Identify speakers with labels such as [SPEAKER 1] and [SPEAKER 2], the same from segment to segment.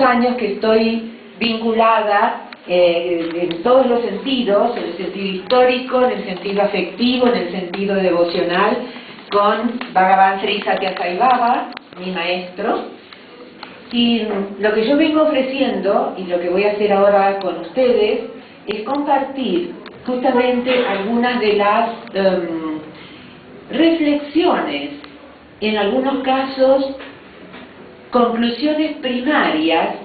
[SPEAKER 1] años que estoy vinculada en todos los sentidos, en el sentido histórico, en el sentido afectivo, en el sentido devocional, con Bhagavan Sri Satya Sai Baba, mi maestro. Y lo que yo vengo ofreciendo, y lo que voy a hacer ahora con ustedes, es compartir justamente algunas de las reflexiones, en algunos casos conclusiones primarias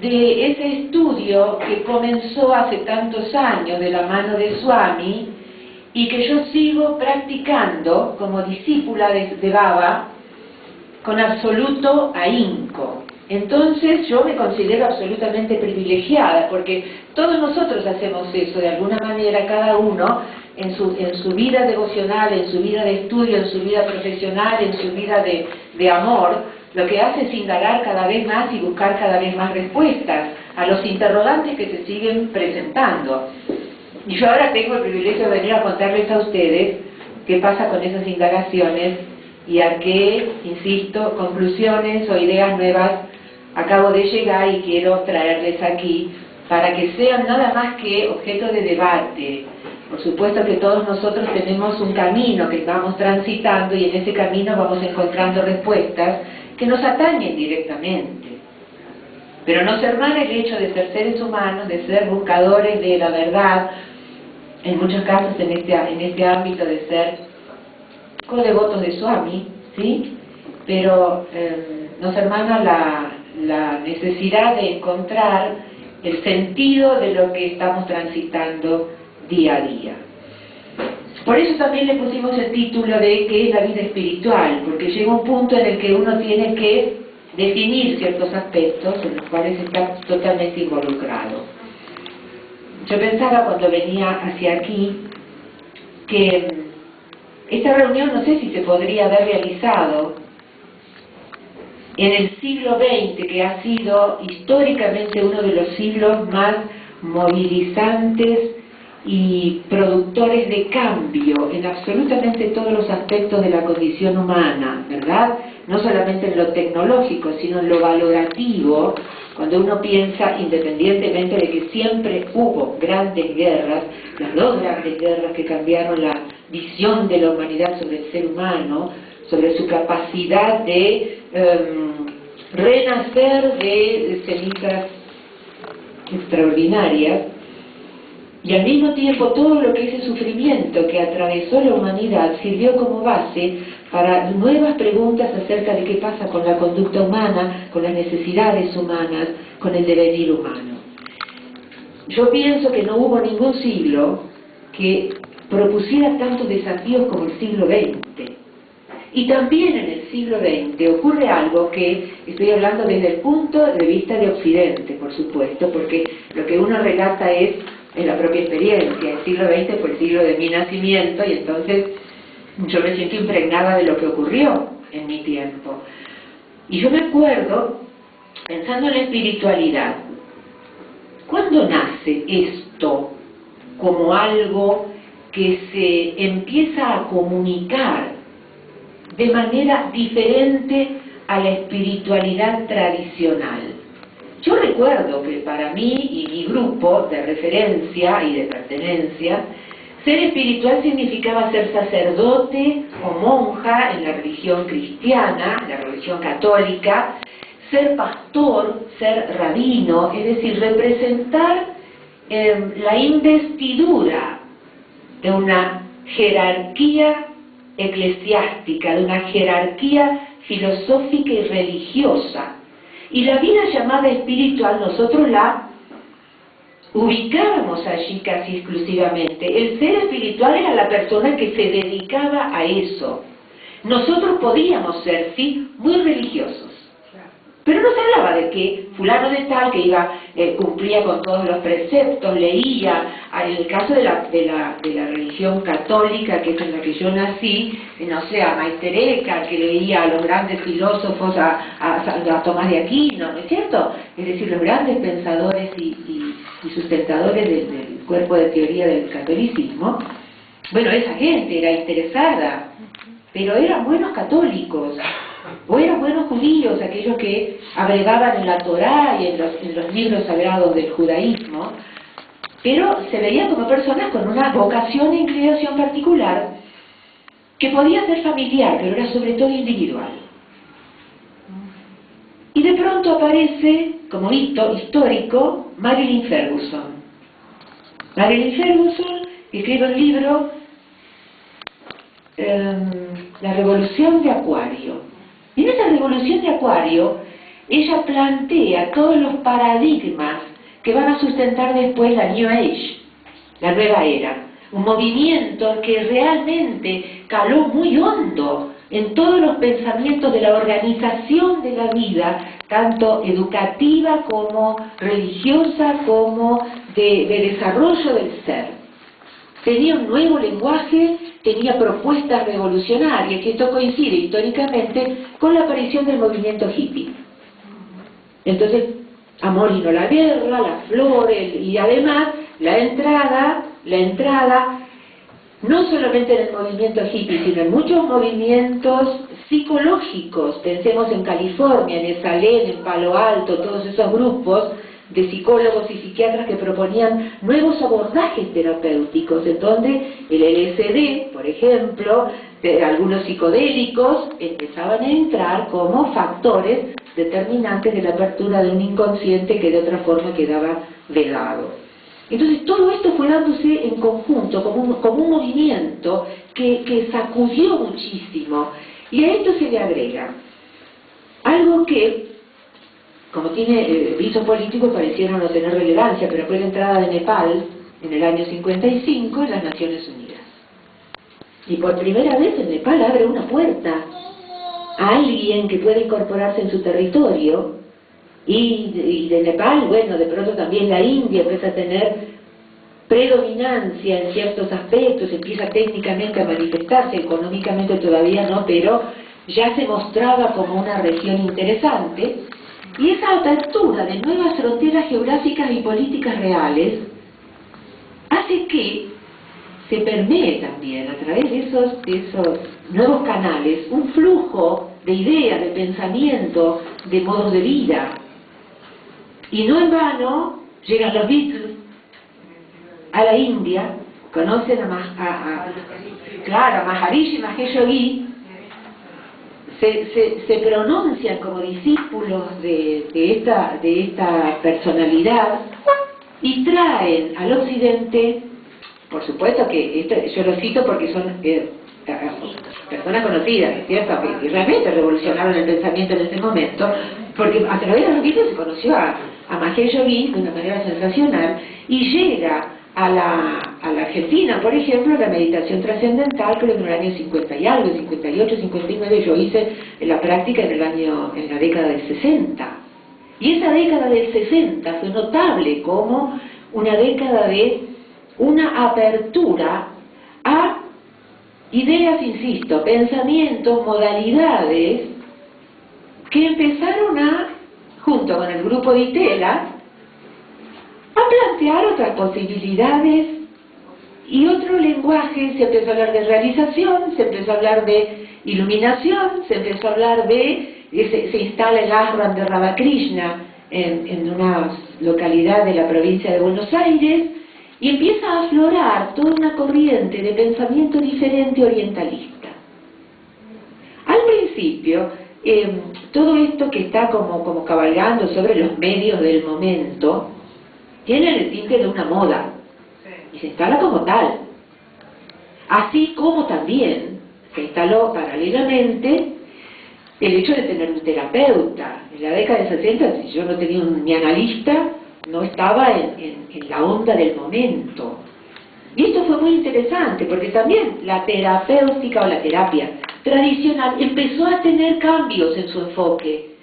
[SPEAKER 1] de ese estudio que comenzó hace tantos años de la mano de Swami y que yo sigo practicando como discípula de Baba con absoluto ahínco. Entonces yo me considero absolutamente privilegiada, porque todos nosotros hacemos eso de alguna manera, cada uno en su vida devocional, en su vida de estudio, en su vida profesional, en su vida de amor. Lo que hace es indagar cada vez más y buscar cada vez más respuestas a los interrogantes que se siguen presentando. Y yo ahora tengo el privilegio de venir a contarles a ustedes qué pasa con esas indagaciones y a qué, insisto, conclusiones o ideas nuevas acabo de llegar y quiero traerles aquí para que sean nada más que objeto de debate. Por supuesto que todos nosotros tenemos un camino que vamos transitando y en ese camino vamos encontrando respuestas que nos atañen directamente. Pero no ser mal el hecho de ser seres humanos, de ser buscadores de la verdad, en muchos casos en este ámbito de ser co-devotos de Swami, ¿sí? Pero nos hermana la necesidad de encontrar el sentido de lo que estamos transitando día a día. Por eso también le pusimos el título de ¿qué es la vida espiritual? Porque llega un punto en el que uno tiene que definir ciertos aspectos en los cuales está totalmente involucrado. Yo pensaba cuando venía hacia aquí que esta reunión no sé si se podría haber realizado en el siglo XX, que ha sido históricamente uno de los siglos más movilizantes y productores de cambio en absolutamente todos los aspectos de la condición humana, ¿verdad? No solamente en lo tecnológico, sino en lo valorativo, cuando uno piensa, independientemente de que siempre hubo grandes guerras, las dos grandes guerras que cambiaron la visión de la humanidad sobre el ser humano, sobre su capacidad de renacer de cenizas extraordinarias, y al mismo tiempo todo lo que ese sufrimiento que atravesó la humanidad sirvió como base para nuevas preguntas acerca de qué pasa con la conducta humana, con las necesidades humanas, con el devenir humano. Yo pienso que no hubo ningún siglo que propusiera tantos desafíos como el siglo XX. Y también en el siglo XX ocurre algo que estoy hablando desde el punto de vista de Occidente, por supuesto, porque lo que uno relata es la propia experiencia. El siglo XX fue el siglo de mi nacimiento y entonces yo me siento impregnada de lo que ocurrió en mi tiempo. Y yo me acuerdo, pensando en la espiritualidad, ¿cuándo nace esto como algo que se empieza a comunicar de manera diferente a la espiritualidad tradicional? Yo recuerdo que para mí y mi grupo de referencia y de pertenencia, ser espiritual significaba ser sacerdote o monja en la religión cristiana, en la religión católica, ser pastor, ser rabino, es decir, representar la investidura de una jerarquía eclesiástica, de una jerarquía filosófica y religiosa. Y la vida llamada espiritual nosotros la ubicábamos allí casi exclusivamente. El ser espiritual era la persona que se dedicaba a eso. Nosotros podíamos ser, sí, muy religiosos. Pero no se hablaba de que fulano de tal que cumplía con todos los preceptos, leía. En el caso de la religión católica, que es en la que yo nací, no sé, a Meister Eckhart, que leía a los grandes filósofos, a Tomás de Aquino, ¿no es cierto? Es decir, los grandes pensadores y sustentadores del cuerpo de teoría del catolicismo. Bueno, esa gente era interesada, pero eran buenos católicos. o eran buenos judíos, aquellos que abrevaban en la Torá y en los libros sagrados del judaísmo, pero se veían como personas con una vocación e inclinación particular que podía ser familiar, pero era sobre todo individual. Y de pronto aparece, como hito histórico, Marilyn Ferguson. Marilyn Ferguson escribe un libro, La Revolución de Acuario. Y en esa Revolución de Acuario, ella plantea todos los paradigmas que van a sustentar después la New Age, la nueva era. Un movimiento que realmente caló muy hondo en todos los pensamientos de la organización de la vida, tanto educativa como religiosa, como de desarrollo del ser. Tenía un nuevo lenguaje, tenía propuestas revolucionarias, y esto coincide históricamente con la aparición del movimiento hippie. Entonces, amor y no la guerra, las flores, y además la entrada, no solamente en el movimiento hippie, sino en muchos movimientos psicológicos. Pensemos en California, en Esalen, en Palo Alto, todos esos grupos de psicólogos y psiquiatras que proponían nuevos abordajes terapéuticos, en donde el LSD, por ejemplo, algunos psicodélicos empezaban a entrar como factores determinantes de la apertura de un inconsciente que de otra forma quedaba vedado. Entonces todo esto fue dándose en conjunto, como un movimiento que sacudió muchísimo. Y a esto se le agrega algo que, como tiene visos políticos, parecieron no tener relevancia, pero fue la entrada de Nepal en el año 55 en las Naciones Unidas. Y por primera vez en Nepal abre una puerta a alguien que puede incorporarse en su territorio. Y de Nepal, bueno, de pronto también la India empieza a tener predominancia en ciertos aspectos, empieza técnicamente a manifestarse, económicamente todavía no, pero ya se mostraba como una región interesante. Y esa apertura de nuevas fronteras geográficas y políticas reales hace que se permee también a través de esos nuevos canales un flujo de ideas, de pensamiento, de modos de vida. Y no en vano llegan los Beatles a la India, conocen a Maharishi Mahesh Yogi, se pronuncian como discípulos de esta personalidad y traen al occidente, por supuesto que yo lo cito porque son personas conocidas, ¿cierto? Que realmente revolucionaron el pensamiento en ese momento, porque a través de los Beatles se conoció a Mahesh Yogi de una manera sensacional, y llega a la Argentina, por ejemplo, la meditación trascendental, creo que en el año 50 y algo, 58, 59, yo hice la práctica en la década del 60. Y esa década del 60 fue notable como una década de una apertura a ideas, insisto, pensamientos, modalidades que empezaron junto con el grupo de Itela, a plantear otras posibilidades y otro lenguaje. Se empezó a hablar de realización, se empezó a hablar de iluminación, se empezó a hablar se instala el ashram de Ramakrishna en una localidad de la provincia de Buenos Aires, y empieza a aflorar toda una corriente de pensamiento diferente orientalista. Al principio, todo esto que está como cabalgando sobre los medios del momento, tiene el tinte de una moda, y se instala como tal. Así como también se instaló paralelamente el hecho de tener un terapeuta. En la década de 60, si yo no tenía mi analista, no estaba en la onda del momento. Y esto fue muy interesante, porque también la terapéutica o la terapia tradicional empezó a tener cambios en su enfoque.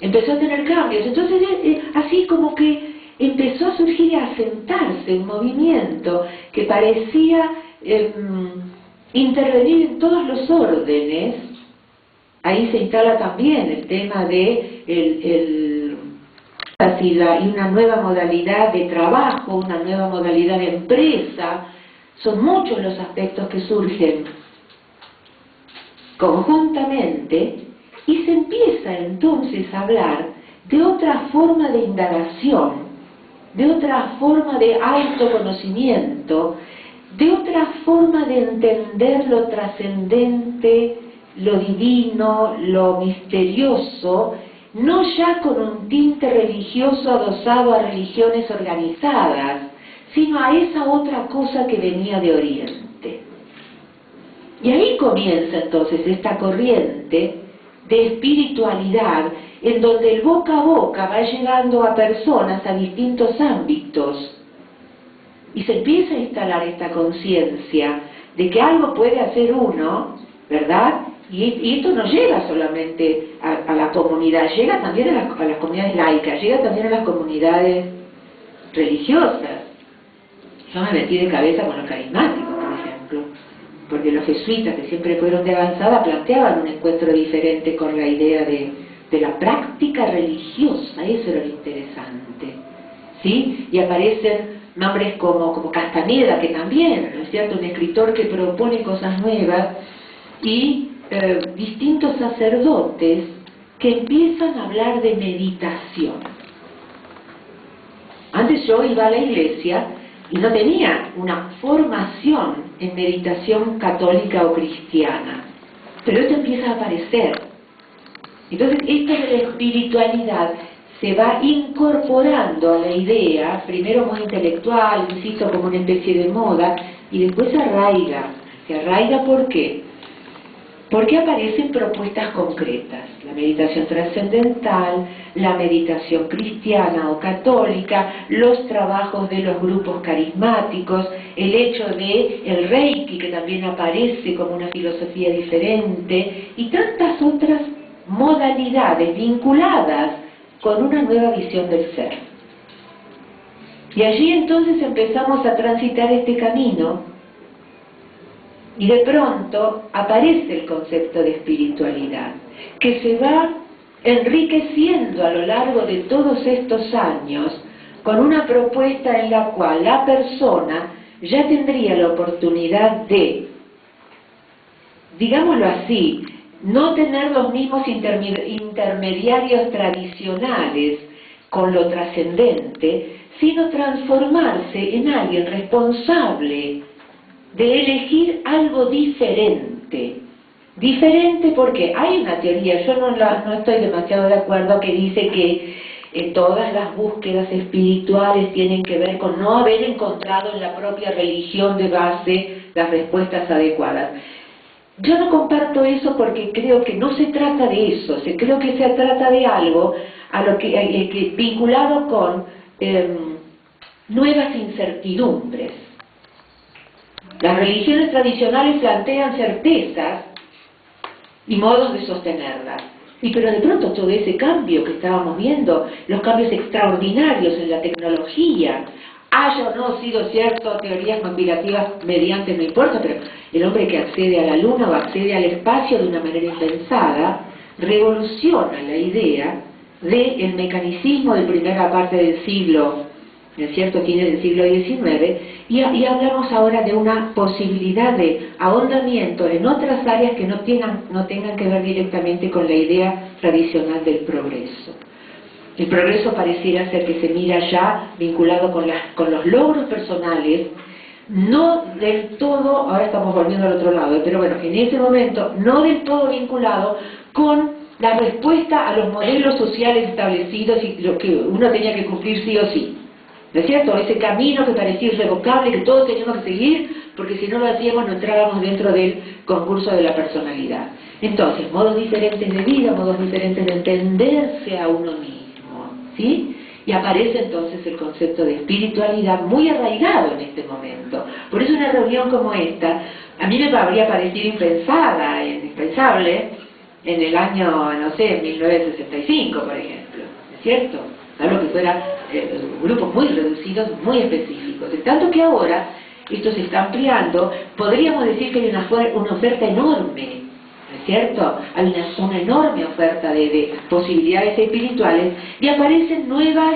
[SPEAKER 1] Empezó a tener cambios. Entonces, así como que empezó a surgir y a asentarse un movimiento que parecía intervenir en todos los órdenes. Ahí se instala también el tema de y una nueva modalidad de trabajo, una nueva modalidad de empresa. Son muchos los aspectos que surgen. conjuntamente, y se empieza entonces a hablar de otra forma de indagación, de otra forma de autoconocimiento, de otra forma de entender lo trascendente, lo divino, lo misterioso, no ya con un tinte religioso adosado a religiones organizadas, sino a esa otra cosa que venía de Oriente. Y ahí comienza entonces esta corriente de espiritualidad, en donde el boca a boca va llegando a personas a distintos ámbitos, y se empieza a instalar esta conciencia de que algo puede hacer uno, ¿verdad? Y esto no llega solamente a la comunidad, llega también a las comunidades laicas, llega también a las comunidades religiosas. Yo me metí de cabeza con los carismáticos, por ejemplo, porque los jesuitas, que siempre fueron de avanzada, planteaban un encuentro diferente con la idea de la práctica religiosa. Eso era lo interesante, ¿sí? Y aparecen nombres como Castaneda, que también, ¿no es cierto?, un escritor que propone cosas nuevas, y distintos sacerdotes que empiezan a hablar de meditación. Antes yo iba a la iglesia y no tenía una formación en meditación católica o cristiana, pero esto empieza a aparecer. Entonces esto de la espiritualidad se va incorporando a la idea, primero muy intelectual, insisto, como una especie de moda, y después se arraiga. ¿Se arraiga por qué? Porque aparecen propuestas concretas, la meditación trascendental, la meditación cristiana o católica, los trabajos de los grupos carismáticos, el hecho de el Reiki, que también aparece como una filosofía diferente, y tantas otras modalidades vinculadas con una nueva visión del ser. Y allí entonces empezamos a transitar este camino, y de pronto aparece el concepto de espiritualidad, que se va enriqueciendo a lo largo de todos estos años con una propuesta en la cual la persona ya tendría la oportunidad de, digámoslo así, no tener los mismos intermediarios tradicionales con lo trascendente, sino transformarse en alguien responsable de elegir algo diferente. Diferente porque hay una teoría, yo no estoy demasiado de acuerdo, que dice que todas las búsquedas espirituales tienen que ver con no haber encontrado en la propia religión de base las respuestas adecuadas. Yo no comparto eso, porque creo que no se trata de eso, creo que se trata de algo a lo que vinculado con nuevas incertidumbres. Las religiones tradicionales plantean certezas y modos de sostenerlas. Pero de pronto todo ese cambio que estábamos viendo, los cambios extraordinarios en la tecnología, haya o no sido cierto, teorías conspirativas mediante, no importa, pero el hombre que accede a la luna o accede al espacio de una manera impensada, revoluciona la idea del mecanicismo de primera parte del siglo, ¿no es cierto?, tiene del siglo XIX, y hablamos ahora de una posibilidad de ahondamiento en otras áreas que no tengan que ver directamente con la idea tradicional del progreso. El progreso pareciera ser que se mira ya vinculado con los logros personales, no del todo, ahora estamos volviendo al otro lado, pero bueno, en ese momento no del todo vinculado con la respuesta a los modelos sociales establecidos y lo que uno tenía que cumplir sí o sí. ¿No es cierto? Ese camino que parecía irrevocable, que todos teníamos que seguir, porque si no lo hacíamos no entrábamos dentro del concurso de la personalidad. Entonces, modos diferentes de vida, modos diferentes de entenderse a uno mismo, ¿sí? Y aparece entonces el concepto de espiritualidad muy arraigado en este momento. Por eso una reunión como esta, a mí me habría parecido impensable en el año, no sé, 1965, por ejemplo, ¿no es cierto? Salvo que fuera grupos muy reducidos, muy específicos. De tanto que ahora esto se está ampliando, podríamos decir que hay una oferta enorme, ¿no es cierto? Hay una enorme oferta de posibilidades espirituales, y aparecen nuevas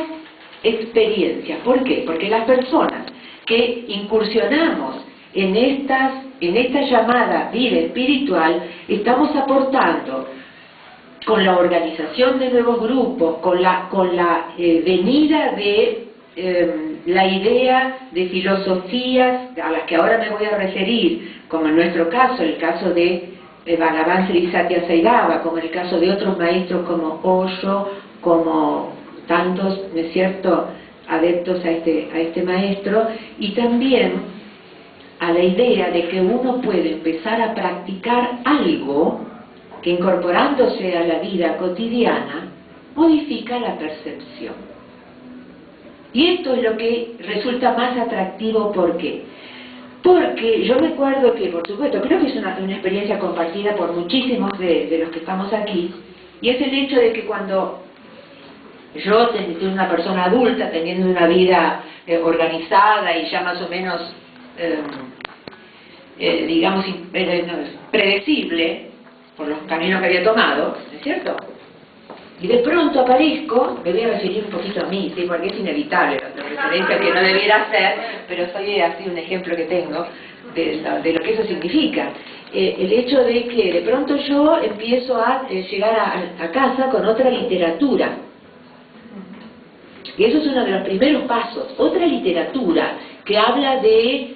[SPEAKER 1] experiencias. ¿Por qué? Porque las personas que incursionamos en esta llamada vida espiritual estamos aportando con la organización de nuevos grupos, con la venida de la idea de filosofías a las que ahora me voy a referir, como en nuestro caso, el caso de Bhagavan Sri Satya Sai Baba, como en el caso de otros maestros como Osho, como tantos, ¿no es cierto?, adeptos a este maestro, y también a la idea de que uno puede empezar a practicar algo que, incorporándose a la vida cotidiana, modifica la percepción. Y esto es lo que resulta más atractivo. ¿Por qué? Porque yo me acuerdo que, por supuesto, creo que es una experiencia compartida por muchísimos de los que estamos aquí, y es el hecho de que cuando yo, siendo una persona adulta, teniendo una vida organizada y ya más o menos, digamos, predecible por los caminos que había tomado, ¿no es cierto? Y de pronto aparezco, me voy a referir un poquito a mí, ¿sí?, porque es inevitable la referencia que no debiera hacer, pero soy así un ejemplo que tengo de lo que eso significa. El hecho de que de pronto yo empiezo a llegar a casa con otra literatura. Y eso es uno de los primeros pasos. Otra literatura que habla de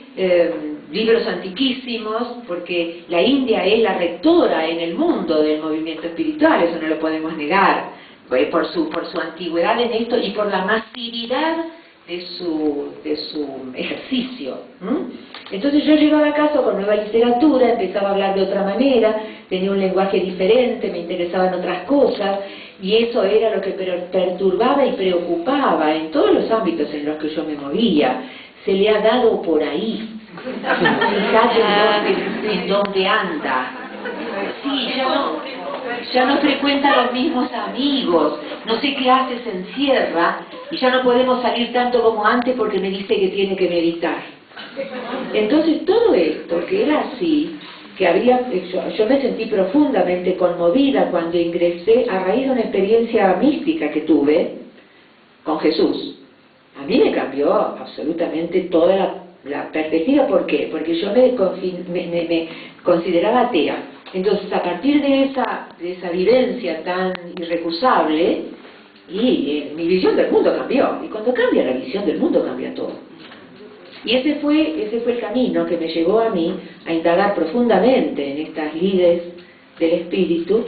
[SPEAKER 1] libros antiquísimos, porque la India es la rectora en el mundo del movimiento espiritual, eso no lo podemos negar, por su antigüedad en esto y por la masividad de su ejercicio. Entonces yo llegaba a casa con nueva literatura, empezaba a hablar de otra manera, tenía un lenguaje diferente, me interesaban otras cosas, y eso era lo que perturbaba y preocupaba en todos los ámbitos en los que yo me movía. Se le ha dado por ahí. Fíjate en dónde anda. Sí, ya no frecuenta los mismos amigos, no sé qué hace, se encierra, y ya no podemos salir tanto como antes porque me dice que tiene que meditar. Entonces todo esto, que era así, que yo me sentí profundamente conmovida cuando ingresé a raíz de una experiencia mística que tuve con Jesús. A mí me cambió absolutamente toda la perspectiva. ¿Por qué? Porque yo me consideraba atea. Entonces, a partir de esa vivencia tan irrecusable, mi visión del mundo cambió. Y cuando cambia la visión del mundo, cambia todo. Y ese fue el camino que me llevó a mí a indagar profundamente en estas lides del espíritu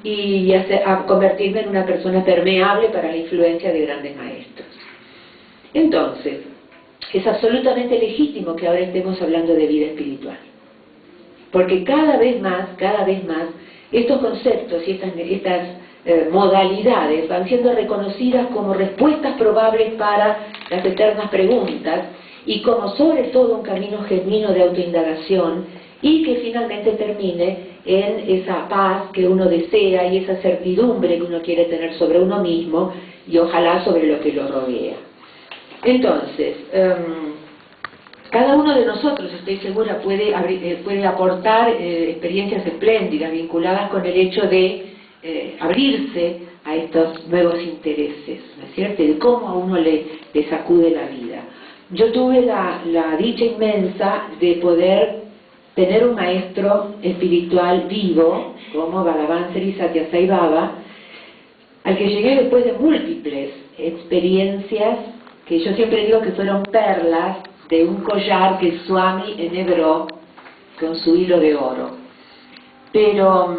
[SPEAKER 1] y a convertirme en una persona permeable para la influencia de grandes maestros. Entonces, es absolutamente legítimo que ahora estemos hablando de vida espiritual. Porque cada vez más, estos conceptos y estas modalidades van siendo reconocidas como respuestas probables para las eternas preguntas y como sobre todo un camino genuino de autoindagación y que finalmente termine en esa paz que uno desea y esa certidumbre que uno quiere tener sobre uno mismo y ojalá sobre lo que lo rodea. Entonces, cada uno de nosotros, estoy segura, puede aportar experiencias espléndidas vinculadas con el hecho de abrirse a estos nuevos intereses, ¿no es cierto? De cómo a uno le sacude la vida. Yo tuve la dicha inmensa de poder tener un maestro espiritual vivo, como Bhagavan Sri Satya Sai Baba, al que llegué después de múltiples experiencias que yo siempre digo que fueron perlas de un collar que Swami enhebró con su hilo de oro. Pero,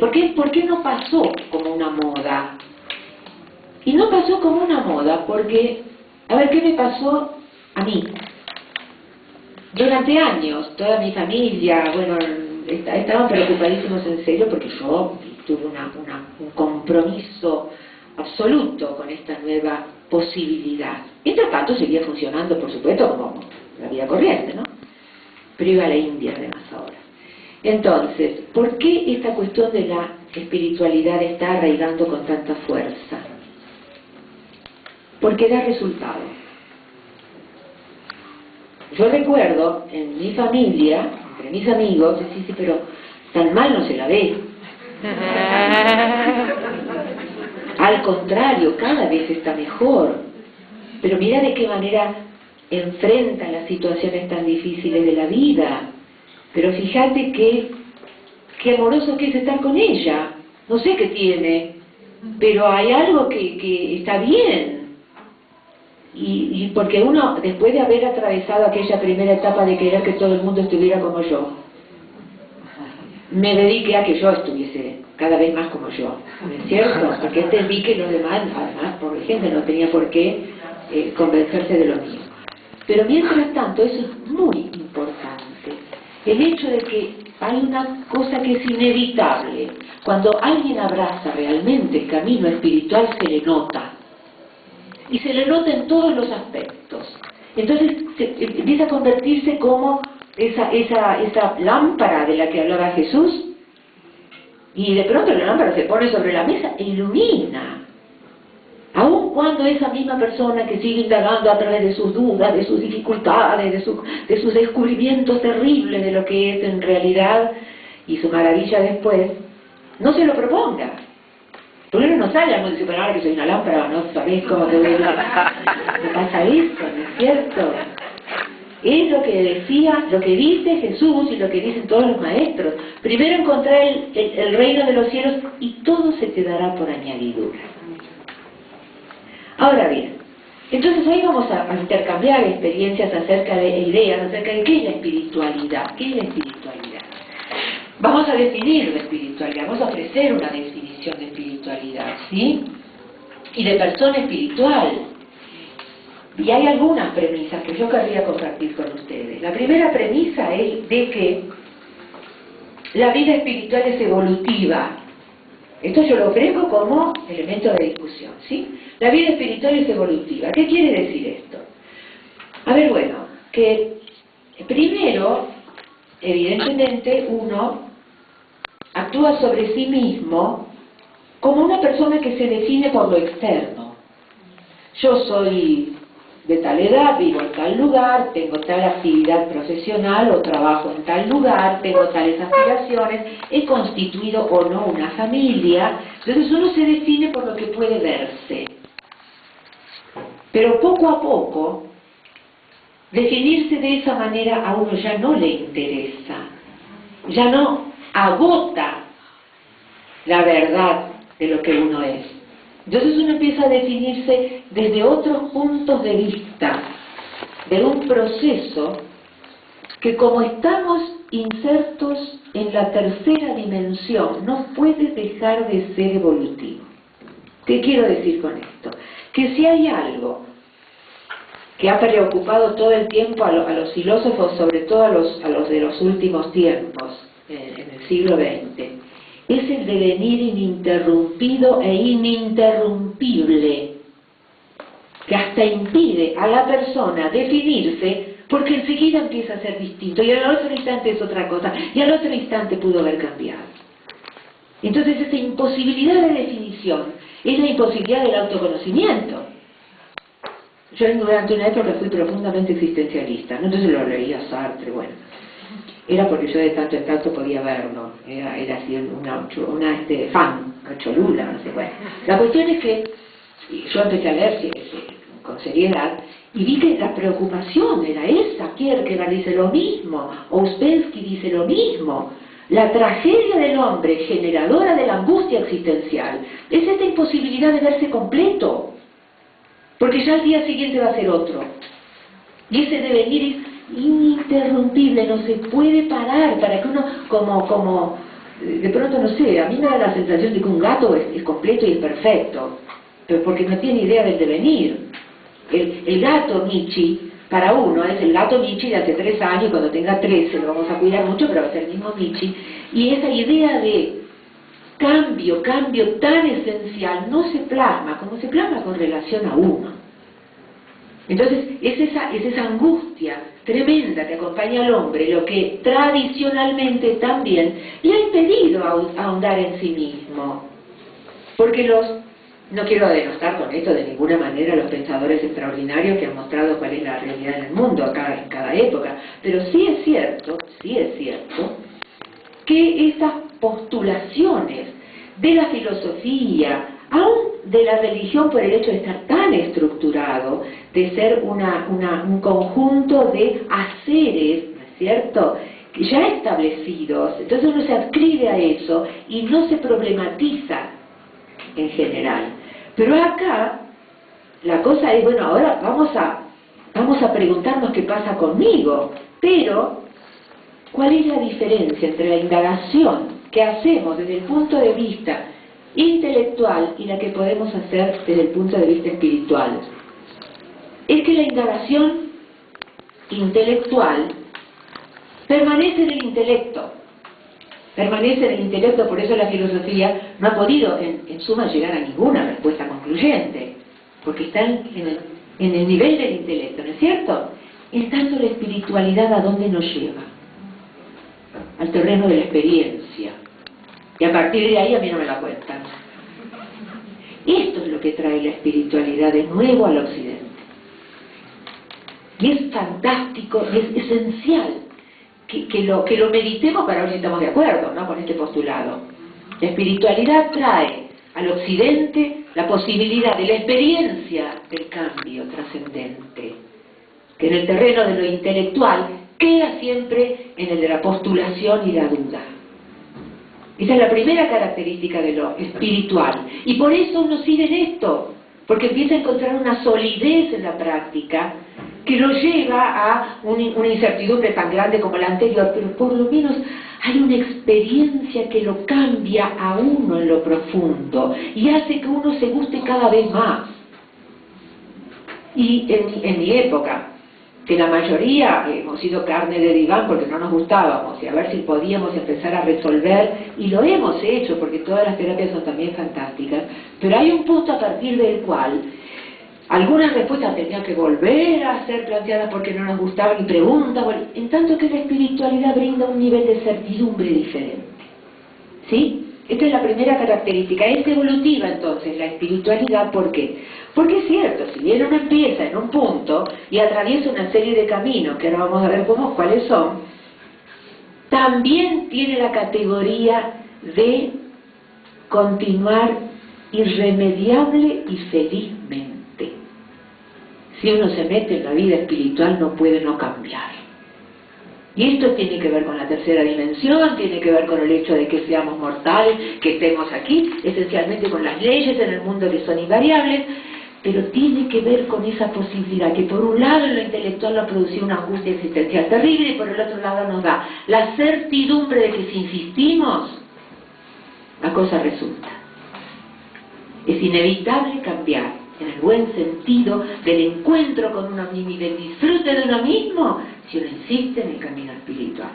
[SPEAKER 1] ¿por qué no pasó como una moda? Y no pasó como una moda porque, a ver, ¿qué me pasó a mí? Durante años, toda mi familia, bueno, estaban preocupadísimos en serio porque yo tuve un compromiso absoluto con esta nueva posibilidad. Mientras tanto seguía funcionando, por supuesto, como la vida corriente, ¿no? Pero iba a la India además ahora. Entonces, ¿por qué esta cuestión de la espiritualidad está arraigando con tanta fuerza? Porque da resultado. Yo recuerdo en mi familia, entre mis amigos, sí, pero tan mal no se la ve. Al contrario, cada vez está mejor. Pero mira de qué manera enfrenta las situaciones tan difíciles de la vida. Pero fíjate qué amoroso que es estar con ella. No sé qué tiene, pero hay algo que está bien. Y porque uno, después de haber atravesado aquella primera etapa de querer que todo el mundo estuviera como yo, me dediqué a que yo estuviese cada vez más como yo, ¿no es cierto? Porque entendí que los demás, además, por ejemplo, no tenía por qué convencerse de lo mío. Pero mientras tanto, eso es muy importante. El hecho de que hay una cosa que es inevitable. Cuando alguien abraza realmente el camino espiritual, se le nota. Y se le nota en todos los aspectos. Entonces empieza a convertirse como esa lámpara de la que hablaba Jesús. Y de pronto la lámpara se pone sobre la mesa e ilumina. Aun cuando esa misma persona que sigue indagando a través de sus dudas, de sus dificultades, de sus descubrimientos terribles de lo que es en realidad y su maravilla después, no se lo proponga. Porque uno no sale a decir, pero ahora que soy una lámpara, no sabéis cómo te voy a... No pasa eso, ¿no es cierto? Es lo que decía, lo que dice Jesús y lo que dicen todos los maestros. Primero encontrar el reino de los cielos y todo se te dará por añadidura. Ahora bien, entonces hoy vamos a intercambiar experiencias acerca de ideas, acerca de qué es la espiritualidad. ¿Qué es la espiritualidad? Vamos a definir la espiritualidad, vamos a ofrecer una definición de espiritualidad, ¿sí? Y de persona espiritual. Y hay algunas premisas que yo querría compartir con ustedes. La primera premisa es de que la vida espiritual es evolutiva. Esto yo lo ofrezco como elemento de discusión, ¿sí? La vida espiritual es evolutiva. ¿Qué quiere decir esto? A ver, bueno, que primero, evidentemente, uno actúa sobre sí mismo como una persona que se define por lo externo. Yo soy de tal edad, vivo en tal lugar, tengo tal actividad profesional o trabajo en tal lugar, tengo tales aspiraciones, he constituido o no una familia. Entonces uno se define por lo que puede verse. Pero poco a poco, definirse de esa manera a uno ya no le interesa, ya no agota la verdad de lo que uno es. Entonces uno empieza a definirse desde otros puntos de vista, de un proceso que, como estamos insertos en la tercera dimensión, no puede dejar de ser evolutivo. ¿Qué quiero decir con esto? Que si hay algo que ha preocupado todo el tiempo a los filósofos, sobre todo a los de los últimos tiempos, en el siglo XX, es el devenir ininterrumpido e ininterrumpible, que hasta impide a la persona definirse, porque enseguida empieza a ser distinto, y al otro instante es otra cosa, y al otro instante pudo haber cambiado. Entonces esa imposibilidad de definición es la imposibilidad del autoconocimiento. Yo durante una época fui profundamente existencialista, ¿no? Entonces lo leía Sartre, bueno. Era porque yo de tanto en tanto podía verlo, era así una fan, una cholula, no sé, bueno. La cuestión es que yo empecé a leer con seriedad y vi que la preocupación era esa. Kierkegaard dice lo mismo, Ouspensky dice lo mismo. La tragedia del hombre, generadora de la angustia existencial, es esta imposibilidad de verse completo, porque ya al día siguiente va a ser otro. Y ese devenir es ininterrumpible, no se puede parar, para que uno, como de pronto, no sé, a mí me da la sensación de que un gato es completo y es perfecto, pero porque no tiene idea del devenir. El gato Michi, para uno, es el gato Michi de hace 3 años, y cuando tenga 13 lo vamos a cuidar mucho, pero va a ser el mismo Michi, y esa idea de cambio tan esencial no se plasma, como se plasma con relación a uno. Entonces, es esa angustia tremenda que acompaña al hombre, lo que tradicionalmente también le ha impedido ahondar en sí mismo. Porque no quiero denostar con esto de ninguna manera a los pensadores extraordinarios que han mostrado cuál es la realidad del mundo en cada época, pero sí es cierto que estas postulaciones de la filosofía aún de la religión por el hecho de estar tan estructurado, de ser un conjunto de haceres, ¿no es cierto?, ya establecidos. Entonces uno se adscribe a eso y no se problematiza en general. Pero acá la cosa es, bueno, ahora vamos a preguntarnos qué pasa conmigo, pero ¿cuál es la diferencia entre la indagación que hacemos desde el punto de vista intelectual y la que podemos hacer desde el punto de vista espiritual? Es que la indagación intelectual permanece en el intelecto, por eso la filosofía no ha podido en suma llegar a ninguna respuesta concluyente, porque está en el nivel del intelecto, ¿no es cierto? En tanto la espiritualidad, ¿a dónde nos lleva? Al terreno de la experiencia, y a partir de ahí a mí no me la cuentan. Esto es lo que trae la espiritualidad de nuevo al occidente, y es fantástico, es esencial que lo meditemos para ver si estamos de acuerdo, ¿no?, con este postulado. La espiritualidad trae al occidente la posibilidad de la experiencia del cambio trascendente, que en el terreno de lo intelectual queda siempre en el de la postulación y la duda. Esa es la primera característica de lo espiritual, y por eso uno sigue en esto, porque empieza a encontrar una solidez en la práctica que lo lleva a una incertidumbre tan grande como la anterior, pero por lo menos hay una experiencia que lo cambia a uno en lo profundo y hace que uno se guste cada vez más. Y en mi época, que la mayoría hemos sido carne de diván porque no nos gustábamos, y a ver si podíamos empezar a resolver, y lo hemos hecho porque todas las terapias son también fantásticas, pero hay un punto a partir del cual algunas respuestas tenían que volver a ser planteadas porque no nos gustaban y preguntas, bueno, en tanto que la espiritualidad brinda un nivel de certidumbre diferente. ¿Sí? Esta es la primera característica. Es evolutiva entonces la espiritualidad. ¿Por qué? Porque es cierto, si bien uno empieza en un punto y atraviesa una serie de caminos, que ahora vamos a ver cuáles son, también tiene la categoría de continuar irremediable y felizmente. Si uno se mete en la vida espiritual no puede no cambiar. Y esto tiene que ver con la tercera dimensión, tiene que ver con el hecho de que seamos mortales, que estemos aquí, esencialmente con las leyes en el mundo que son invariables, pero tiene que ver con esa posibilidad que por un lado en lo intelectual nos producía una angustia existencial terrible y por el otro lado nos da la certidumbre de que si insistimos, la cosa resulta. Es inevitable cambiar, en el buen sentido del encuentro con uno mismo y del disfrute de uno mismo, si uno insiste en el camino espiritual.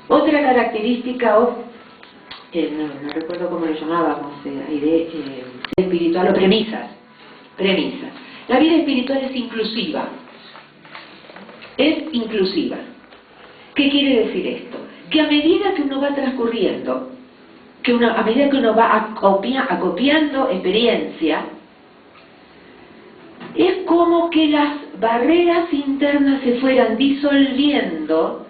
[SPEAKER 1] Otra característica, no recuerdo cómo lo llamábamos, espiritual o premisas. La vida espiritual es inclusiva. ¿Qué quiere decir esto? Que a medida que uno va transcurriendo, a medida que uno va acopiando experiencia, es como que las barreras internas se fueran disolviendo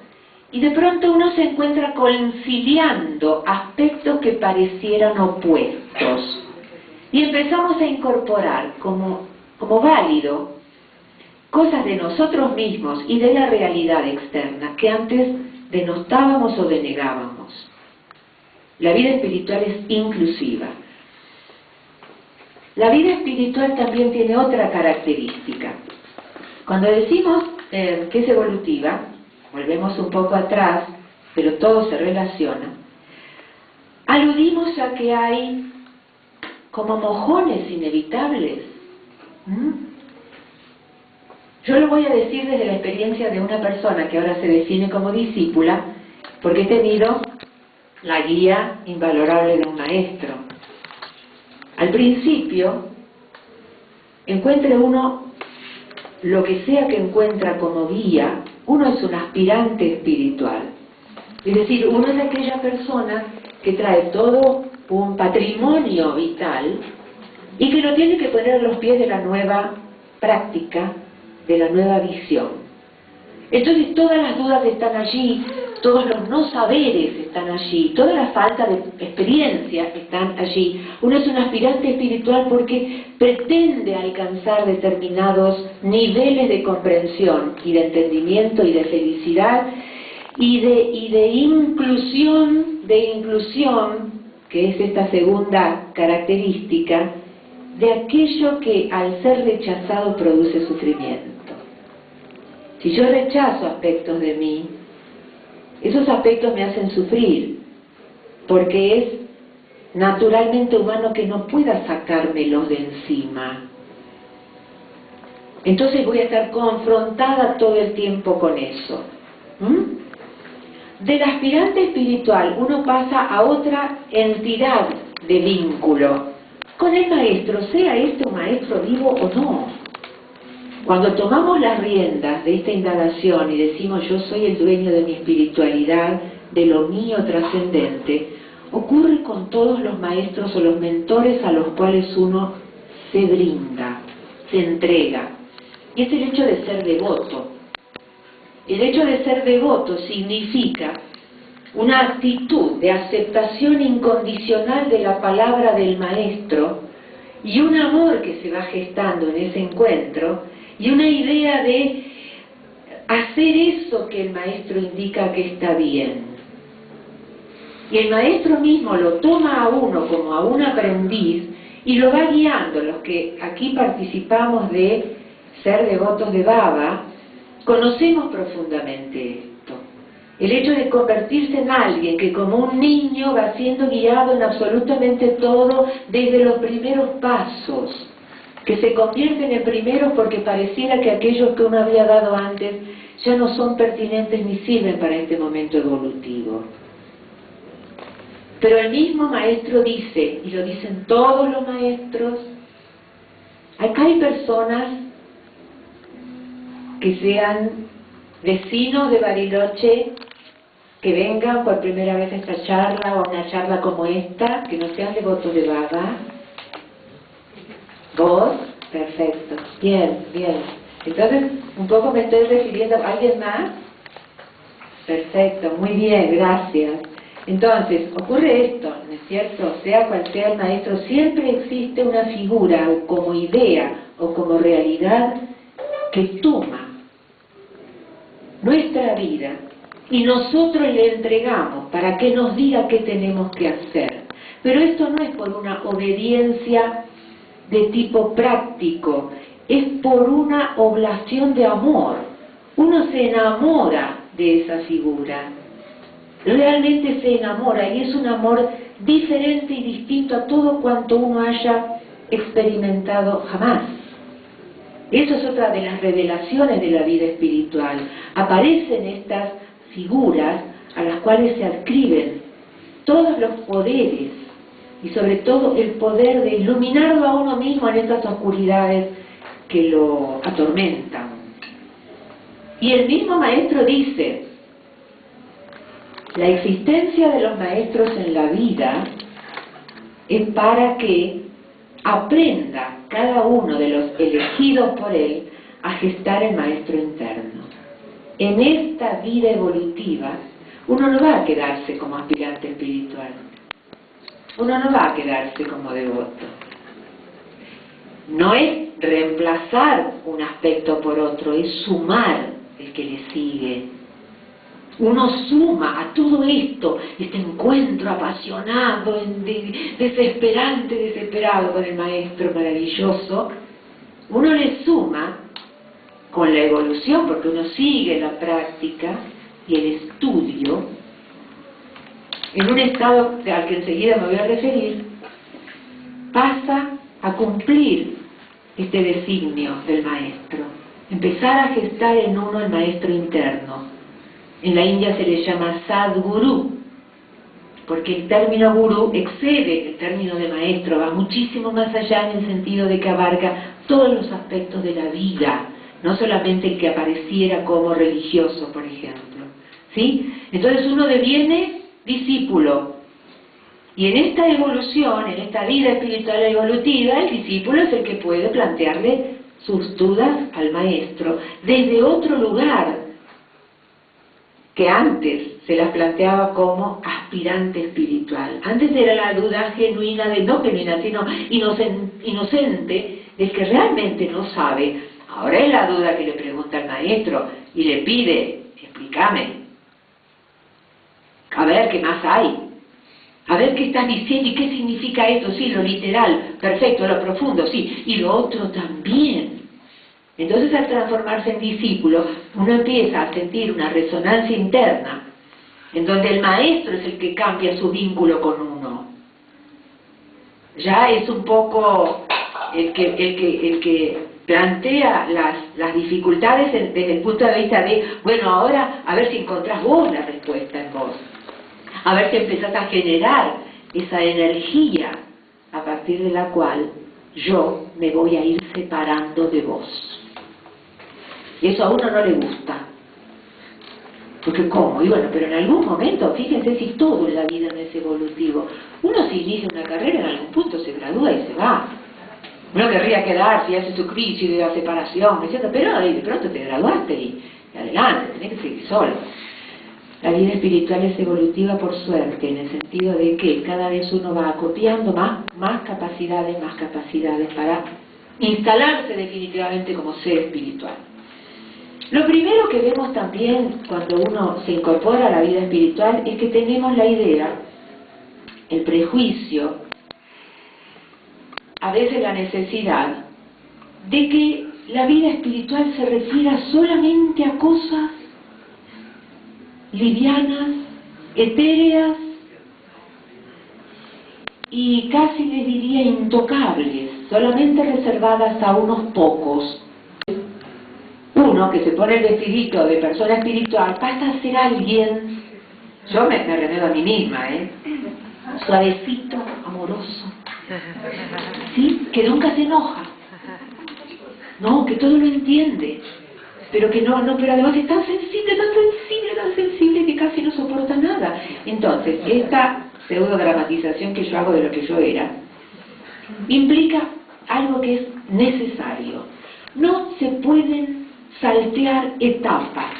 [SPEAKER 1] y de pronto uno se encuentra conciliando aspectos que parecieran opuestos. Y empezamos a incorporar como válido cosas de nosotros mismos y de la realidad externa que antes denostábamos o denegábamos. La vida espiritual es inclusiva. La vida espiritual también tiene otra característica. Cuando decimos que es evolutiva, volvemos un poco atrás, pero todo se relaciona, aludimos a que hay como mojones inevitables. Yo lo voy a decir desde la experiencia de una persona que ahora se define como discípula, porque he tenido la guía invalorable de un maestro. Al principio, encuentre uno lo que sea que encuentra como guía, uno es un aspirante espiritual. Es decir, uno es aquella persona que trae todo un patrimonio vital y que lo tiene que poner a los pies de la nueva práctica, de la nueva visión. Entonces todas las dudas están allí, todos los no saberes están allí, toda la falta de experiencia están allí. Uno es un aspirante espiritual porque pretende alcanzar determinados niveles de comprensión y de entendimiento y de felicidad y de inclusión, que es esta segunda característica, de aquello que al ser rechazado produce sufrimiento. Si yo rechazo aspectos de mí, esos aspectos me hacen sufrir, porque es naturalmente humano que no pueda sacármelos de encima. Entonces voy a estar confrontada todo el tiempo con eso. Del aspirante espiritual uno pasa a otra entidad de vínculo con el maestro, sea este un maestro vivo o no. Cuando tomamos las riendas de esta indagación y decimos yo soy el dueño de mi espiritualidad, de lo mío trascendente, ocurre con todos los maestros o los mentores a los cuales uno se brinda, se entrega. Y es el hecho de ser devoto. El hecho de ser devoto significa una actitud de aceptación incondicional de la palabra del maestro y un amor que se va gestando en ese encuentro y una idea de hacer eso que el maestro indica que está bien. Y el maestro mismo lo toma a uno como a un aprendiz y lo va guiando. Los que aquí participamos de ser devotos de Baba, conocemos profundamente esto. El hecho de convertirse en alguien que como un niño va siendo guiado en absolutamente todo desde los primeros pasos, que se convierten en primeros porque pareciera que aquellos que uno había dado antes ya no son pertinentes ni sirven para este momento evolutivo. Pero el mismo maestro dice, y lo dicen todos los maestros, acá hay personas que sean vecinos de Bariloche, que vengan por primera vez a esta charla o a una charla como esta, que no sean devotos de Baba. ¿Vos? Perfecto. Bien, bien. Entonces, un poco me estoy refiriendo a alguien más. Perfecto, muy bien, gracias. Entonces, ocurre esto, ¿no es cierto? Sea cual sea el maestro, siempre existe una figura o como idea o como realidad que toma nuestra vida y nosotros le entregamos para que nos diga qué tenemos que hacer. Pero esto no es por una obediencia de tipo práctico, es por una oblación de amor. Uno se enamora de esa figura, realmente se enamora, y es un amor diferente y distinto a todo cuanto uno haya experimentado jamás. Eso es otra de las revelaciones de la vida espiritual. Aparecen estas figuras a las cuales se adscriben todos los poderes y sobre todo el poder de iluminarlo a uno mismo en estas oscuridades que lo atormentan. Y el mismo maestro dice, la existencia de los maestros en la vida es para que aprenda cada uno de los elegidos por él a gestar el maestro interno. En esta vida evolutiva, uno no va a quedarse como aspirante espiritual. Uno no va a quedarse como devoto. No es reemplazar un aspecto por otro, es sumar el que le sigue. Uno suma a todo esto, este encuentro apasionado, desesperado con el maestro maravilloso, uno le suma con la evolución, porque uno sigue la práctica y el estudio, en un estado al que enseguida me voy a referir, pasa a cumplir este designio del maestro, empezar a gestar en uno el maestro interno. En la India se le llama Sadguru, porque el término gurú excede el término de maestro, va muchísimo más allá en el sentido de que abarca todos los aspectos de la vida, no solamente el que apareciera como religioso, por ejemplo. ¿Sí? Entonces uno deviene discípulo. Y en esta evolución, en esta vida espiritual evolutiva, el discípulo es el que puede plantearle sus dudas al maestro desde otro lugar, que que antes se las planteaba como aspirante espiritual. Antes era la duda genuina, no genuina, sino inocente, del que realmente no sabe. Ahora es la duda que le pregunta al maestro y le pide, explícame, a ver qué más hay, a ver qué estás diciendo y qué significa esto, sí, lo literal, perfecto, lo profundo, sí, y lo otro también. Entonces, al transformarse en discípulo, uno empieza a sentir una resonancia interna, en donde el maestro es el que cambia su vínculo con uno. Ya es un poco el que plantea las dificultades desde el punto de vista de, bueno, ahora a ver si encontrás vos la respuesta en vos, a ver si empezás a generar esa energía a partir de la cual yo me voy a ir separando de vos. Eso a uno no le gusta. Porque ¿cómo? Y bueno, pero en algún momento, fíjense si todo en la vida no es evolutivo. Uno se inicia una carrera, en algún punto se gradúa y se va. Uno querría quedarse y hace su crisis de la separación, etc. Pero de pronto te graduaste y adelante, tenés que seguir solo. La vida espiritual es evolutiva por suerte, en el sentido de que cada vez uno va acopiando más capacidades para instalarse definitivamente como ser espiritual. Lo primero que vemos también cuando uno se incorpora a la vida espiritual es que tenemos la idea, el prejuicio, a veces la necesidad, de que la vida espiritual se refiera solamente a cosas livianas, etéreas y casi les diría intocables, solamente reservadas a unos pocos. Uno que se pone el vestidito de persona espiritual pasa a ser alguien, yo me remedo a mí misma, suavecito, amoroso, ¿sí? Que nunca se enoja, no, que todo lo entiende, pero que no, pero además es tan sensible que casi no soporta nada. Entonces, esta pseudo-dramatización que yo hago de lo que yo era, implica algo que es necesario. No se pueden saltear etapas.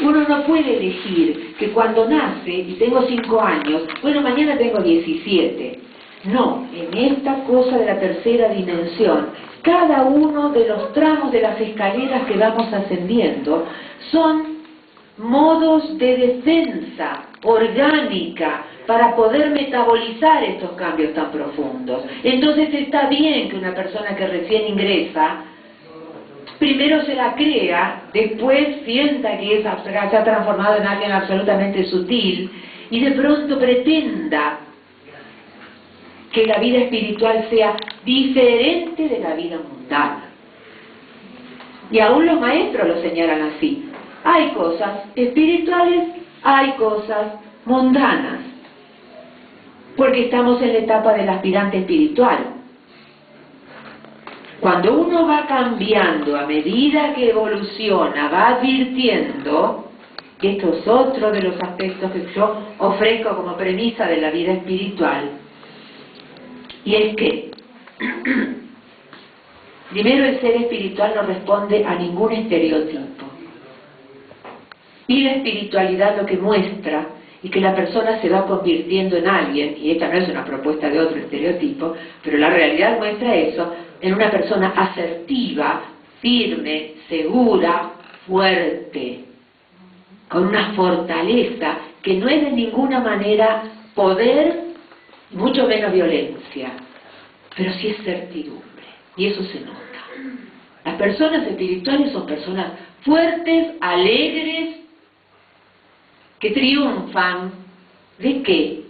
[SPEAKER 1] Uno no puede elegir que cuando nace y tengo 5 años, bueno, mañana tengo 17. No, en esta cosa de la tercera dimensión, cada uno de los tramos de las escaleras que vamos ascendiendo son modos de defensa orgánica para poder metabolizar estos cambios tan profundos. Entonces está bien que una persona que recién ingresa primero se la crea, después sienta que se ha transformado en alguien absolutamente sutil y de pronto pretenda que la vida espiritual sea diferente de la vida mundana. Y aún los maestros lo señalan así. Hay cosas espirituales, hay cosas mundanas, porque estamos en la etapa del aspirante espiritual. Cuando uno va cambiando a medida que evoluciona, va advirtiendo, y esto es otro de los aspectos que yo ofrezco como premisa de la vida espiritual, y es que primero el ser espiritual no responde a ningún estereotipo, y la espiritualidad lo que muestra y que la persona se va convirtiendo en alguien, y esta no es una propuesta de otro estereotipo, pero la realidad muestra eso, en una persona asertiva, firme, segura, fuerte, con una fortaleza que no es de ninguna manera poder, mucho menos violencia, pero sí es certidumbre, y eso se nota. Las personas espirituales son personas fuertes, alegres, que triunfan. ¿De qué?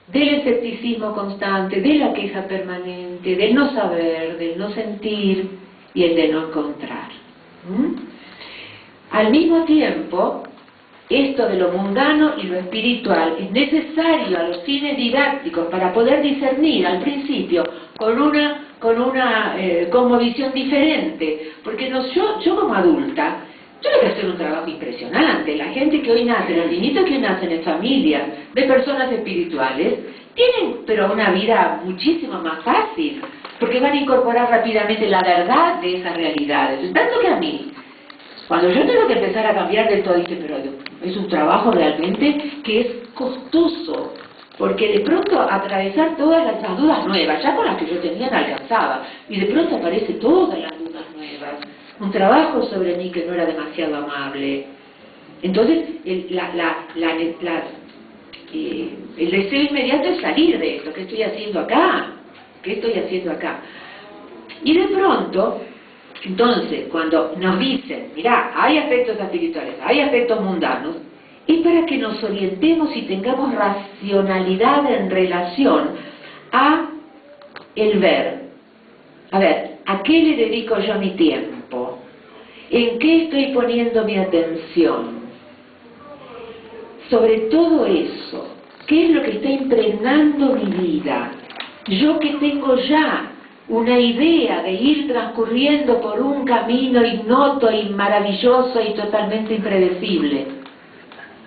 [SPEAKER 1] Del escepticismo constante, de la queja permanente, del no saber, del no sentir y el de no encontrar. Al mismo tiempo, esto de lo mundano y lo espiritual es necesario a los fines didácticos para poder discernir al principio con una visión diferente, porque yo como adulta, yo tengo que hacer un trabajo impresionante. La gente que hoy nace, los niñitos que nacen en familias de personas espirituales, tienen pero una vida muchísimo más fácil, porque van a incorporar rápidamente la verdad de esas realidades. Tanto que a mí, Cuando yo tengo que empezar a cambiar de todo, dice, pero es un trabajo realmente que es costoso, porque de pronto atravesar todas esas dudas nuevas, ya con las que yo tenía no alcanzaba, y de pronto aparecen todas las dudas nuevas, un trabajo sobre mí que no era demasiado amable. Entonces, el deseo inmediato es salir de esto. ¿Qué estoy haciendo acá? ¿Qué estoy haciendo acá? Y de pronto, entonces, cuando nos dicen, mirá, hay aspectos espirituales, hay aspectos mundanos, es para que nos orientemos y tengamos racionalidad en relación a el ver. A ver, ¿a qué le dedico yo mi tiempo? ¿En qué estoy poniendo mi atención? Sobre todo eso, ¿qué es lo que está impregnando mi vida? Yo que tengo ya una idea de ir transcurriendo por un camino ignoto y maravilloso y totalmente impredecible,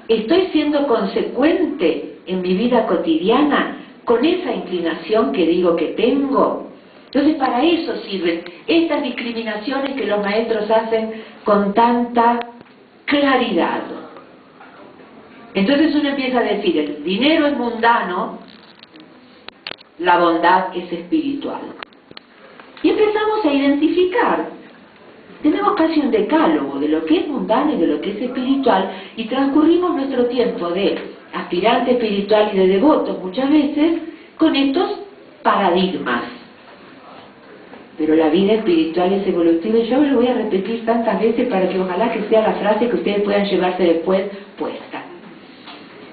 [SPEAKER 1] ¿estoy siendo consecuente en mi vida cotidiana con esa inclinación que digo que tengo? Entonces para eso sirven estas discriminaciones que los maestros hacen con tanta claridad. Entonces uno empieza a decir, el dinero es mundano, la bondad es espiritual. Y empezamos a identificar. Tenemos casi un decálogo de lo que es mundano y de lo que es espiritual, y transcurrimos nuestro tiempo de aspirante espiritual y de devotos muchas veces con estos paradigmas. Pero la vida espiritual es evolutiva, y yo lo voy a repetir tantas veces para que ojalá que sea la frase que ustedes puedan llevarse después puesta.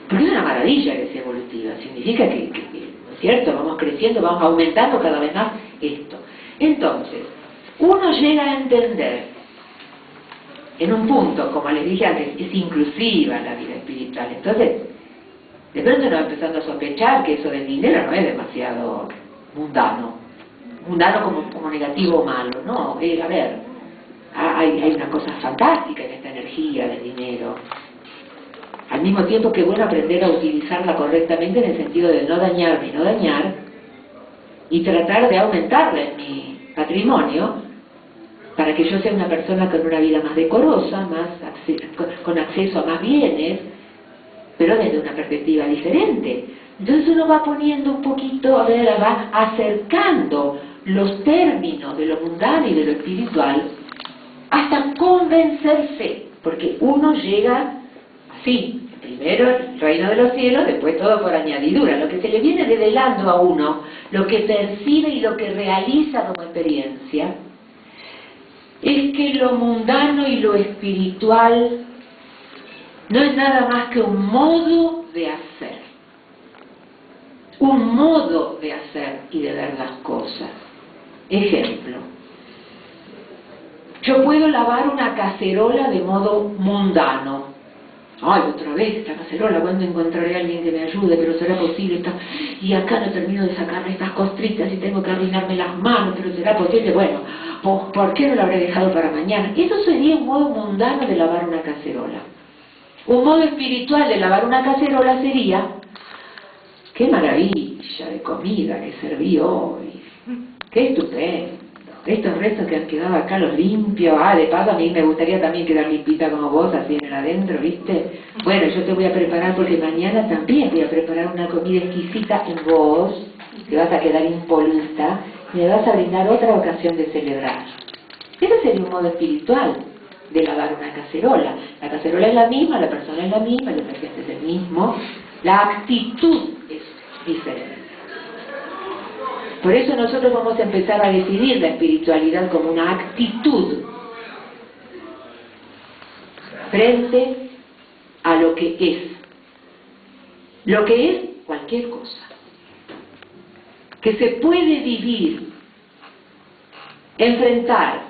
[SPEAKER 1] Pero es una maravilla que sea evolutiva, significa que ¿no es cierto? Vamos creciendo, vamos aumentando cada vez más esto. Entonces, uno llega a entender, en un punto, como les dije antes, es inclusiva la vida espiritual. Entonces, de pronto uno va empezando a sospechar que eso del dinero no es demasiado mundano como negativo o malo, no, a ver, hay una cosa fantástica en esta energía del dinero. Al mismo tiempo que es bueno aprender a utilizarla correctamente en el sentido de no dañarme y no dañar, y tratar de aumentarla en mi patrimonio para que yo sea una persona con una vida más decorosa, con acceso a más bienes, pero desde una perspectiva diferente. Entonces uno va poniendo un poquito, a ver, va acercando los términos de lo mundano y de lo espiritual hasta convencerse, porque uno llega así, primero el reino de los cielos, después todo por añadidura. Lo que se le viene revelando a uno, lo que percibe y lo que realiza como experiencia, es que lo mundano y lo espiritual no es nada más que un modo de hacer. Un modo de hacer y de ver las cosas. Ejemplo. Yo puedo lavar una cacerola de modo mundano. Ay, otra vez esta cacerola, ¿cuándo encontraré a alguien que me ayude? Pero será posible, y acá no termino de sacarme estas costritas y tengo que arruinarme las manos, pero será posible, bueno, ¿por qué no lo habré dejado para mañana? Eso sería un modo mundano de lavar una cacerola. Un modo espiritual de lavar una cacerola sería, qué maravilla de comida que serví hoy, qué estupendo. Estos restos que han quedado acá los limpio. De paso a mí me gustaría también quedar limpita como vos, así en el adentro, ¿viste? Bueno, yo te voy a preparar porque mañana también voy a preparar una comida exquisita en vos, que vas a quedar impoluta, y me vas a brindar otra ocasión de celebrar. Ese sería un modo espiritual de lavar una cacerola. La cacerola es la misma, la persona es la misma, el detergente es el mismo, la actitud es diferente. Por eso nosotros vamos a empezar a decidir la espiritualidad como una actitud frente a lo que es. Lo que es cualquier cosa. Que se puede vivir, enfrentar,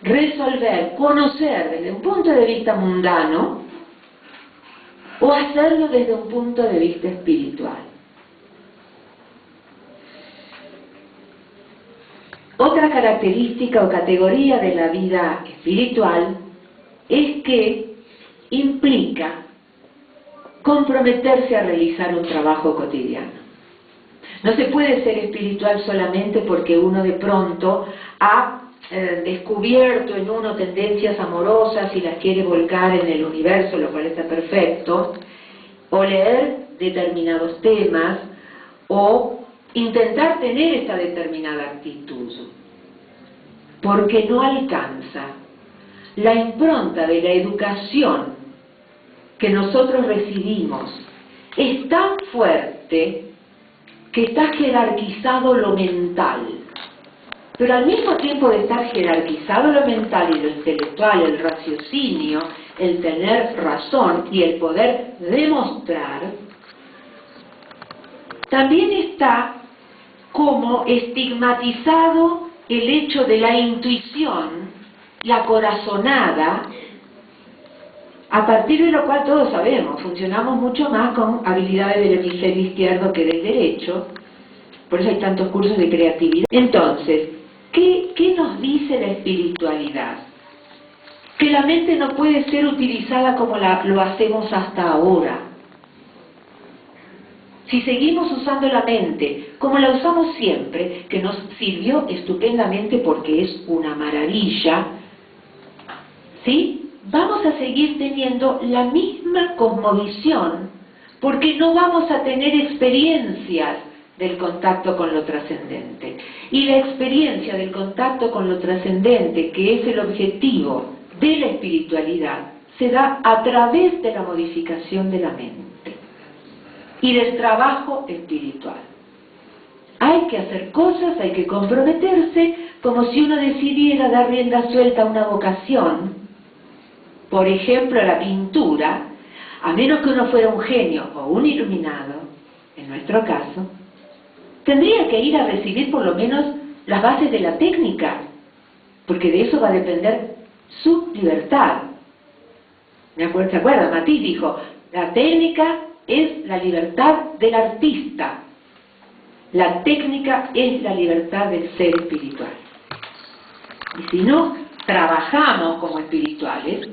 [SPEAKER 1] resolver, conocer desde un punto de vista mundano o hacerlo desde un punto de vista espiritual. Otra característica o categoría de la vida espiritual es que implica comprometerse a realizar un trabajo cotidiano. No se puede ser espiritual solamente porque uno de pronto ha descubierto en uno tendencias amorosas y las quiere volcar en el universo, lo cual está perfecto, o leer determinados temas, o intentar tener esta determinada actitud, porque no alcanza. La impronta de la educación que nosotros recibimos es tan fuerte que está jerarquizado lo mental. Pero al mismo tiempo de estar jerarquizado lo mental y lo intelectual, el raciocinio, el tener razón y el poder demostrar, también está como estigmatizado el hecho de la intuición, la corazonada, a partir de lo cual todos sabemos, funcionamos mucho más con habilidades del hemisferio izquierdo que del derecho, por eso hay tantos cursos de creatividad. Entonces, ¿qué nos dice la espiritualidad? Que la mente no puede ser utilizada como lo hacemos hasta ahora. Si seguimos usando la mente como la usamos siempre, que nos sirvió estupendamente porque es una maravilla, ¿sí? Vamos a seguir teniendo la misma cosmovisión porque no vamos a tener experiencias del contacto con lo trascendente. Y la experiencia del contacto con lo trascendente, que es el objetivo de la espiritualidad, se da a través de la modificación de la mente y del trabajo espiritual. Hay que hacer cosas, hay que comprometerse, como si uno decidiera dar rienda suelta a una vocación, por ejemplo a la pintura, a menos que uno fuera un genio o un iluminado, en nuestro caso, tendría que ir a recibir por lo menos las bases de la técnica, porque de eso va a depender su libertad. ¿Se acuerdan? Matisse dijo, la técnica es la libertad del artista, la técnica es la libertad del ser espiritual. Y si no trabajamos como espirituales,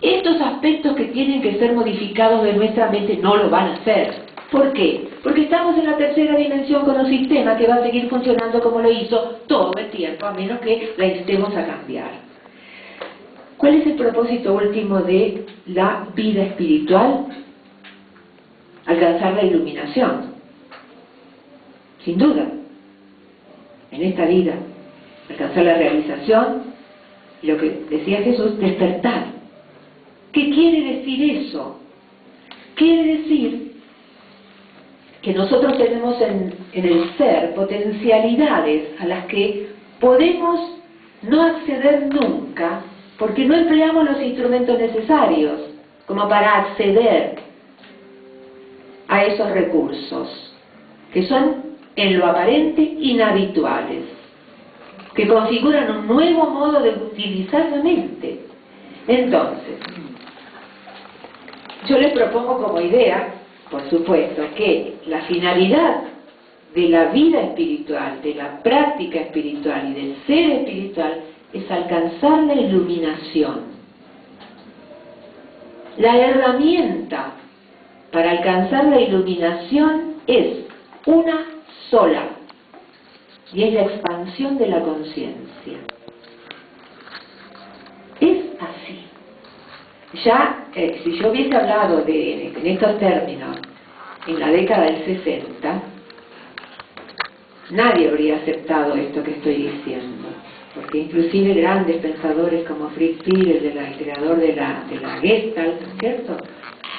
[SPEAKER 1] estos aspectos que tienen que ser modificados de nuestra mente no lo van a hacer. ¿Por qué? Porque estamos en la tercera dimensión con un sistema que va a seguir funcionando como lo hizo todo el tiempo, a menos que la instemos a cambiar. ¿Cuál es el propósito último de la vida espiritual? Alcanzar la iluminación. Sin duda. En esta vida. Alcanzar la realización. Lo que decía Jesús, despertar. ¿Qué quiere decir eso? Quiere decir que nosotros tenemos en el ser potencialidades a las que podemos no acceder nunca porque no empleamos los instrumentos necesarios como para acceder a esos recursos que son en lo aparente inhabituales, que configuran un nuevo modo de utilizar la mente. Entonces, yo les propongo como idea, por supuesto, que la finalidad de la vida espiritual, de la práctica espiritual y del ser espiritual es alcanzar la iluminación. La herramienta para alcanzar la iluminación es una sola, y es la expansión de la conciencia. Es así. Ya, si yo hubiese hablado en estos términos en la década del 60, nadie habría aceptado esto que estoy diciendo, porque inclusive grandes pensadores como Fritz Perls, el creador de la Gestalt, ¿cierto?,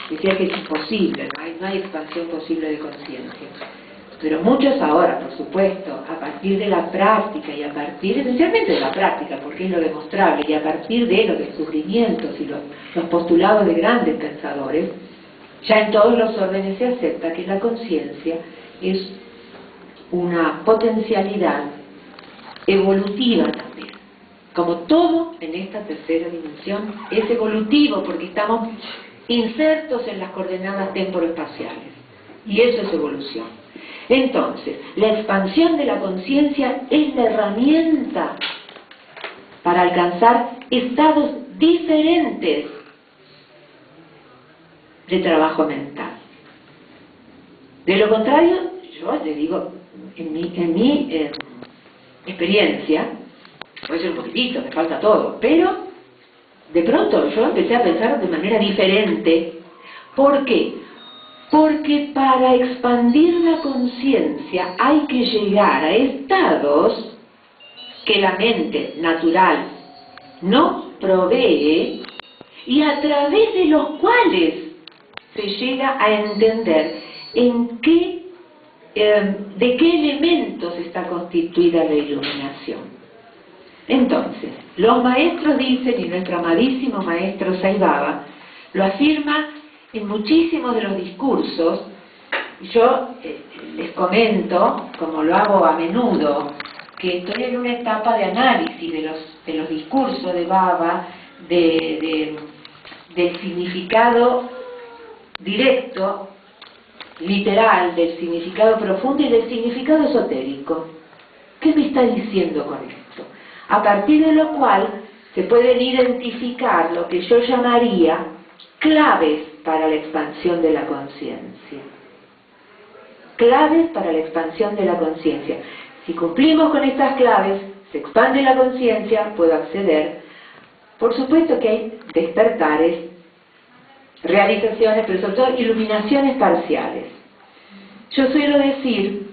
[SPEAKER 1] decía que es imposible, no hay expansión posible de conciencia. Pero muchos ahora, por supuesto, a partir de la práctica y a partir esencialmente de la práctica, porque es lo demostrable, y a partir de los descubrimientos y los postulados de grandes pensadores, ya en todos los órdenes se acepta que la conciencia es una potencialidad evolutiva también. Como todo en esta tercera dimensión es evolutivo, porque estamos insertos en las coordenadas temporoespaciales, y eso es evolución. Entonces, la expansión de la conciencia es la herramienta para alcanzar estados diferentes de trabajo mental. De lo contrario, yo les digo, en mi experiencia, puede ser un poquitito, me falta todo, pero de pronto yo empecé a pensar de manera diferente. ¿Por qué? Porque para expandir la conciencia hay que llegar a estados que la mente natural no provee y a través de los cuales se llega a entender de qué elementos está constituida la iluminación. Entonces, los maestros dicen, y nuestro amadísimo maestro Sai Baba lo afirma en muchísimos de los discursos. Yo les comento, como lo hago a menudo, que estoy en una etapa de análisis de los discursos de Baba, del significado directo, literal, del significado profundo y del significado esotérico. ¿Qué me está diciendo con esto? A partir de lo cual se pueden identificar lo que yo llamaría claves para la expansión de la conciencia. Claves para la expansión de la conciencia. Si cumplimos con estas claves, se expande la conciencia, puedo acceder. Por supuesto que hay despertares, realizaciones, pero sobre todo iluminaciones parciales. Yo suelo decir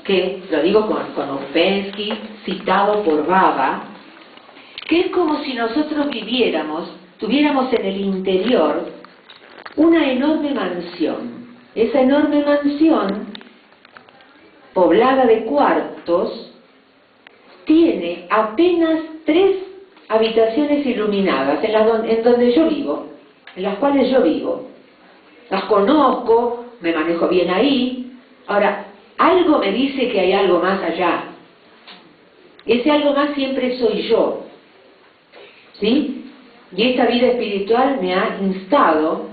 [SPEAKER 1] que, lo digo con Ouspensky, citado por Baba, que es como si nosotros tuviéramos en el interior una enorme mansión. Esa enorme mansión, poblada de cuartos, tiene apenas 3 habitaciones iluminadas en donde yo vivo, en las cuales yo vivo. Las conozco, me manejo bien ahí. Ahora, algo me dice que hay algo más allá. Ese algo más siempre soy yo. ¿Sí? Y esta vida espiritual me ha instado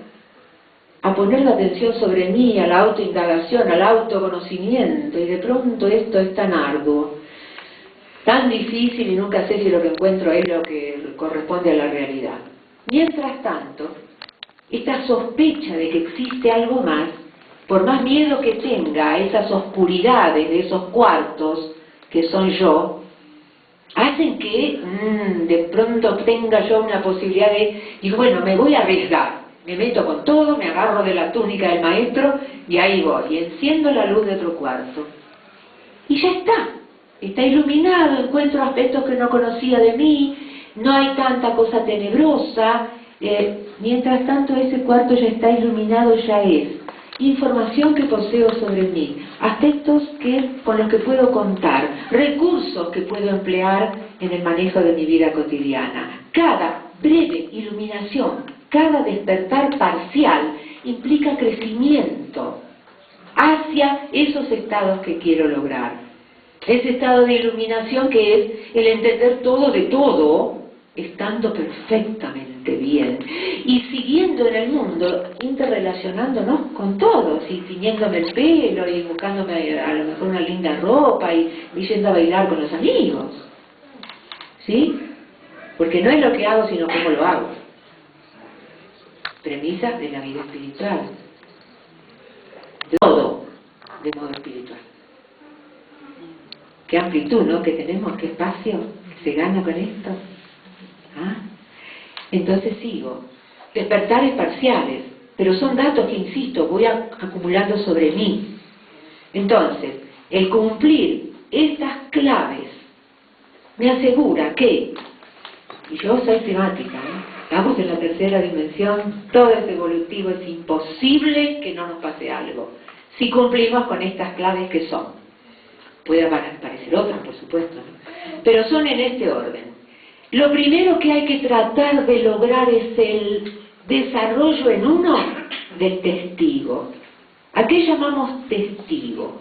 [SPEAKER 1] a poner la atención sobre mí, a la autoindagación, al autoconocimiento, y de pronto esto es tan arduo, tan difícil, y nunca sé si lo que encuentro es lo que corresponde a la realidad. Mientras tanto, esta sospecha de que existe algo más, por más miedo que tenga a esas oscuridades de esos cuartos que son yo, hacen que de pronto tenga yo una posibilidad digo, bueno, me voy a arriesgar, me meto con todo, me agarro de la túnica del maestro y ahí voy, y enciendo la luz de otro cuarto. Y ya está iluminado, encuentro aspectos que no conocía de mí, no hay tanta cosa tenebrosa, mientras tanto ese cuarto ya está iluminado, ya es información que poseo sobre mí, aspectos con los que puedo contar, recursos que puedo emplear en el manejo de mi vida cotidiana. Cada breve iluminación, cada despertar parcial implica crecimiento hacia esos estados que quiero lograr. Ese estado de iluminación que es el entender todo de todo, estando perfectamente bien y siguiendo en el mundo, interrelacionándonos con todos, y tiñéndome el pelo y buscándome a lo mejor una linda ropa y yendo a bailar con los amigos, ¿sí? Porque no es lo que hago sino cómo lo hago. Premisa de la vida espiritual, de todo de modo espiritual. Qué amplitud, ¿no? Que tenemos, qué espacio que se gana con esto. ¿Ah? Entonces sigo. Despertares parciales, pero son datos que, insisto, voy acumulando sobre mí. Entonces, el cumplir estas claves me asegura que, y yo soy temática, estamos en la tercera dimensión, todo es evolutivo, es imposible que no nos pase algo, si cumplimos con estas claves que son. Puede aparecer otras, por supuesto, ¿no? Pero son en este orden. Lo primero que hay que tratar de lograr es el desarrollo en uno del testigo. ¿A qué llamamos testigo?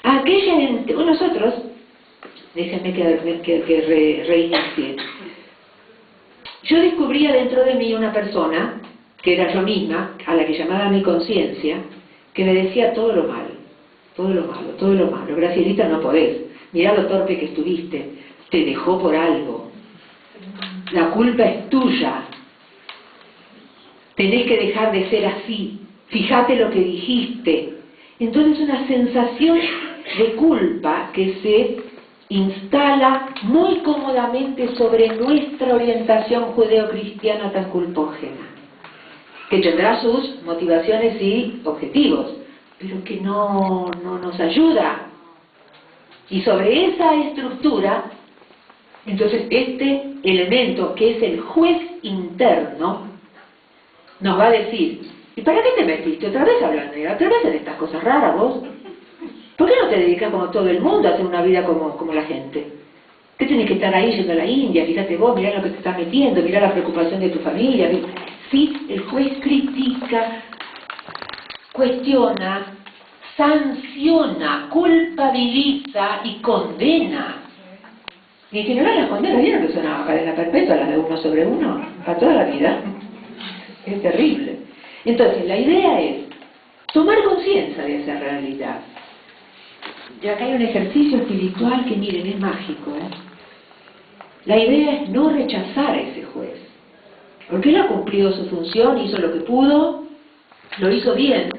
[SPEAKER 1] A aquella nosotros, déjenme que reinicie. Yo descubría dentro de mí una persona, que era yo misma, a la que llamaba mi conciencia, que me decía todo lo malo, todo lo malo, todo lo malo. Gracielita, no podés. Mirá lo torpe que estuviste. Te dejó por algo. La culpa es tuya. Tenés que dejar de ser así. Fíjate lo que dijiste. Entonces una sensación de culpa que se instala muy cómodamente sobre nuestra orientación judeocristiana tan culpógena, que tendrá sus motivaciones y objetivos, pero que no nos ayuda. Y sobre esa estructura, entonces este elemento que es el juez interno, nos va a decir: ¿y para qué te metiste otra vez hablando? ¿Otra vez en estas cosas raras vos? ¿Por qué no te dedicas como todo el mundo a hacer una vida como la gente? ¿Qué tienes que estar ahí yendo a la India? Fíjate vos, mirá lo que te estás metiendo, mirá la preocupación de tu familia. Sí, el juez critica, cuestiona, sanciona, culpabiliza y condena. Y en general las condenas, ¿vieron que son una cadena perpetua, las de 1 sobre 1? Para toda la vida. Es terrible. Entonces, la idea es tomar conciencia de esa realidad. Ya acá hay un ejercicio espiritual que, miren, es mágico, ¿eh? La idea es no rechazar a ese juez, porque él ha cumplido su función, hizo lo que pudo, lo hizo bien.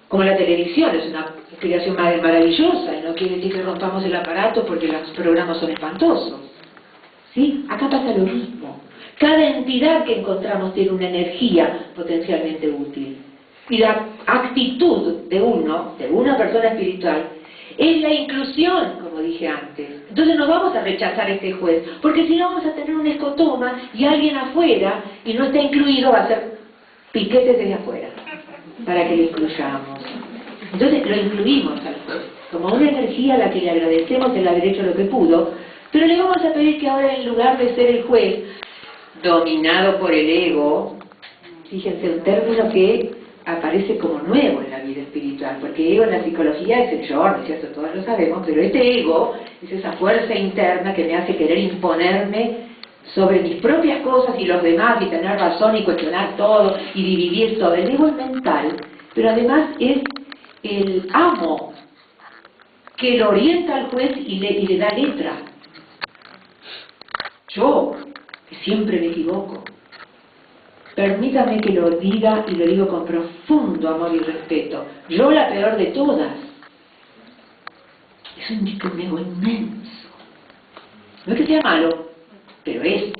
[SPEAKER 1] Como la televisión, es una creación maravillosa, y no quiere decir que rompamos el aparato porque los programas son espantosos. ¿Sí? Acá pasa lo mismo. Cada entidad que encontramos tiene una energía potencialmente útil. Y la actitud de una persona espiritual, es la inclusión, como dije antes. Entonces no vamos a rechazar a este juez, porque si no vamos a tener un escotoma y alguien afuera y no está incluido, va a hacer piquetes desde afuera para que lo incluyamos. Entonces lo incluimos al juez como una energía a la que le agradecemos el haber hecho lo que pudo, pero le vamos a pedir que ahora, en lugar de ser el juez dominado por el ego, fíjense, un término que aparece como nuevo en la vida espiritual, porque ego en la psicología es el yo, ¿no es cierto? Todos lo sabemos, pero este ego es esa fuerza interna que me hace querer imponerme sobre mis propias cosas y los demás, y tener razón y cuestionar todo y dividir todo. El ego es mental, pero además es el amo que lo orienta al juez y le da letra. Yo, que siempre me equivoco, permítame que lo diga, y lo digo con profundo amor y respeto, yo la peor de todas. Es un ego inmenso. No es que sea malo, pero es.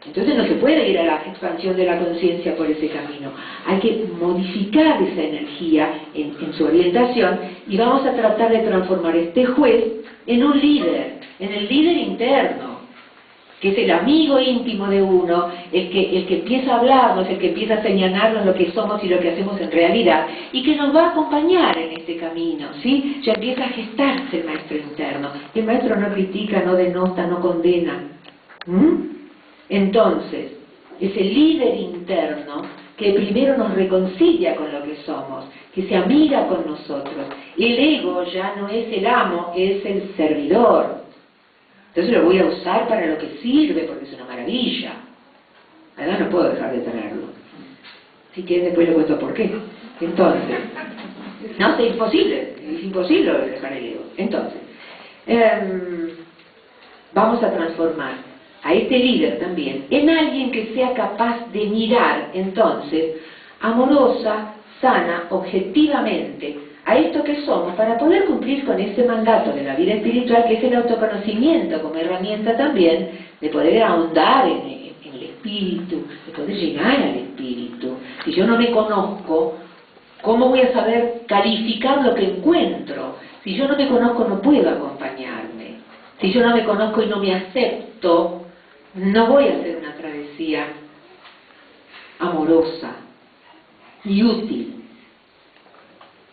[SPEAKER 1] Entonces no se puede ir a la expansión de la conciencia por ese camino. Hay que modificar esa energía en su orientación, y vamos a tratar de transformar este juez en un líder, en el líder interno, que es el amigo íntimo de uno, el que empieza a hablarnos, el que empieza a señalarnos lo que somos y lo que hacemos en realidad, y que nos va a acompañar en este camino, ¿sí? Ya empieza a gestarse el maestro interno. Y el maestro no critica, no denota, no condena. Entonces, ese líder interno que primero nos reconcilia con lo que somos, que se amiga con nosotros. El ego ya no es el amo, es el servidor. Entonces lo voy a usar para lo que sirve, porque es una maravilla. Además no puedo dejar de tenerlo. Si quieren después le cuento por qué. Entonces, no, es imposible dejar el ego. Entonces, vamos a transformar a este líder también en alguien que sea capaz de mirar, entonces, amorosa, sana, objetivamente, a esto que somos, para poder cumplir con ese mandato de la vida espiritual, que es el autoconocimiento como herramienta también de poder ahondar en el espíritu, de poder llegar al espíritu. Si yo no me conozco, ¿cómo voy a saber calificar lo que encuentro? Si yo no me conozco, no puedo acompañarme. Si yo no me conozco y no me acepto, no voy a hacer una travesía amorosa y útil.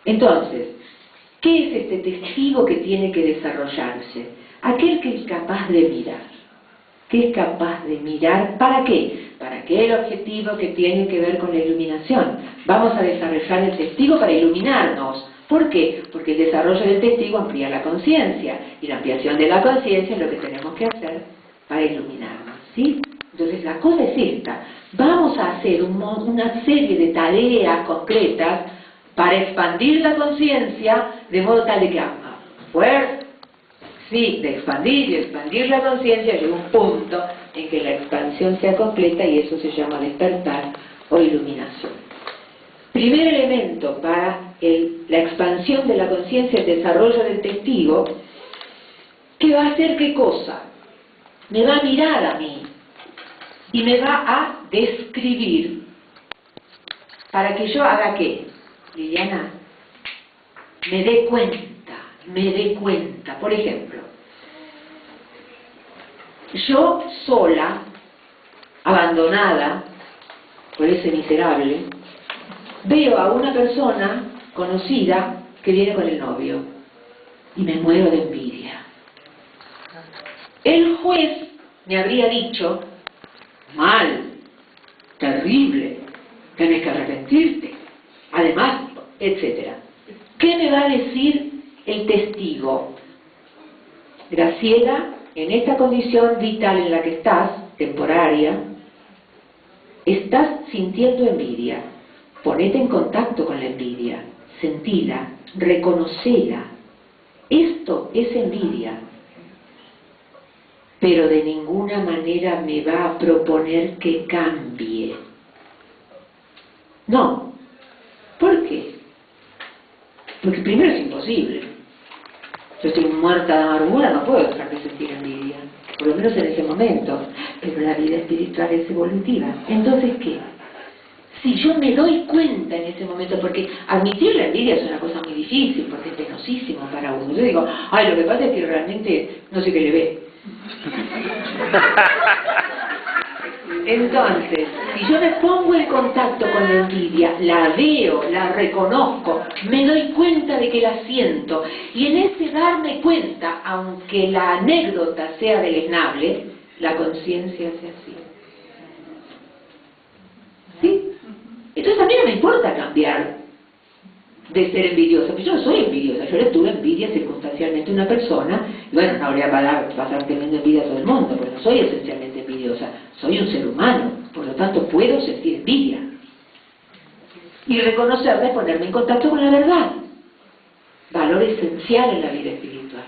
[SPEAKER 1] Entonces, ¿qué es este testigo que tiene que desarrollarse? Aquel que es capaz de mirar. ¿Qué es capaz de mirar? ¿Para qué? Para aquel objetivo que tiene que ver con la iluminación. Vamos a desarrollar el testigo para iluminarnos. ¿Por qué? Porque el desarrollo del testigo amplía la conciencia, y la ampliación de la conciencia es lo que tenemos que hacer para iluminarnos, ¿sí? Entonces la cosa es esta: vamos a hacer una serie de tareas concretas para expandir la conciencia, de modo tal de que de expandir y expandir la conciencia, llega un punto en que la expansión sea completa, y eso se llama despertar o iluminación. Primer elemento para la expansión de la conciencia, el desarrollo del testigo, que va a hacer ¿qué cosa? Me va a mirar a mí y me va a describir para que yo haga ¿qué? Liliana, me dé cuenta. Por ejemplo, yo sola, abandonada por ese miserable, veo a una persona conocida que viene con el novio y me muero de envidia. El juez me habría dicho, mal, terrible, tenés que arrepentirte, además, etc. ¿Qué me va a decir el testigo? Graciela, en esta condición vital en la que estás, temporaria, estás sintiendo envidia. Ponete en contacto con la envidia, sentila, reconocela. Esto es envidia. Pero de ninguna manera me va a proponer que cambie. No. ¿Por qué? Porque primero es imposible. Yo estoy muerta de amargura, no puedo dejar de sentir envidia. Por lo menos en ese momento. Pero la vida espiritual es evolutiva. Entonces, ¿qué? Si yo me doy cuenta en ese momento, porque admitir la envidia es una cosa muy difícil, porque es penosísimo para uno. Yo digo, ay, lo que pasa es que realmente no sé qué le ve. Entonces, si yo me pongo en contacto con la envidia, la veo, la reconozco, me doy cuenta de que la siento, y en ese darme cuenta, aunque la anécdota sea deleznable, la conciencia se así. ¿Sí? Entonces a mí no me importa cambiar de ser envidiosa, porque yo no soy envidiosa, yo le tuve envidia circunstancialmente a una persona, y bueno, no habría pasar teniendo envidia a todo el mundo, porque no soy esencialmente envidiosa, soy un ser humano, por lo tanto puedo sentir envidia. Y reconocerla es ponerme en contacto con la verdad, valor esencial en la vida espiritual.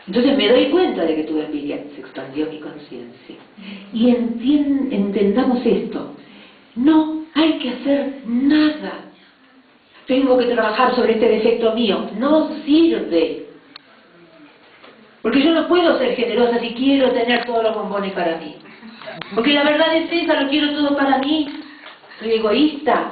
[SPEAKER 1] Entonces me doy cuenta de que tuve envidia, se expandió mi conciencia. Y entendamos esto, no hay que hacer nada. Tengo que trabajar sobre este defecto mío. No sirve. Porque yo no puedo ser generosa si quiero tener todos los bombones para mí. Porque la verdad es esa, lo quiero todo para mí. Soy egoísta.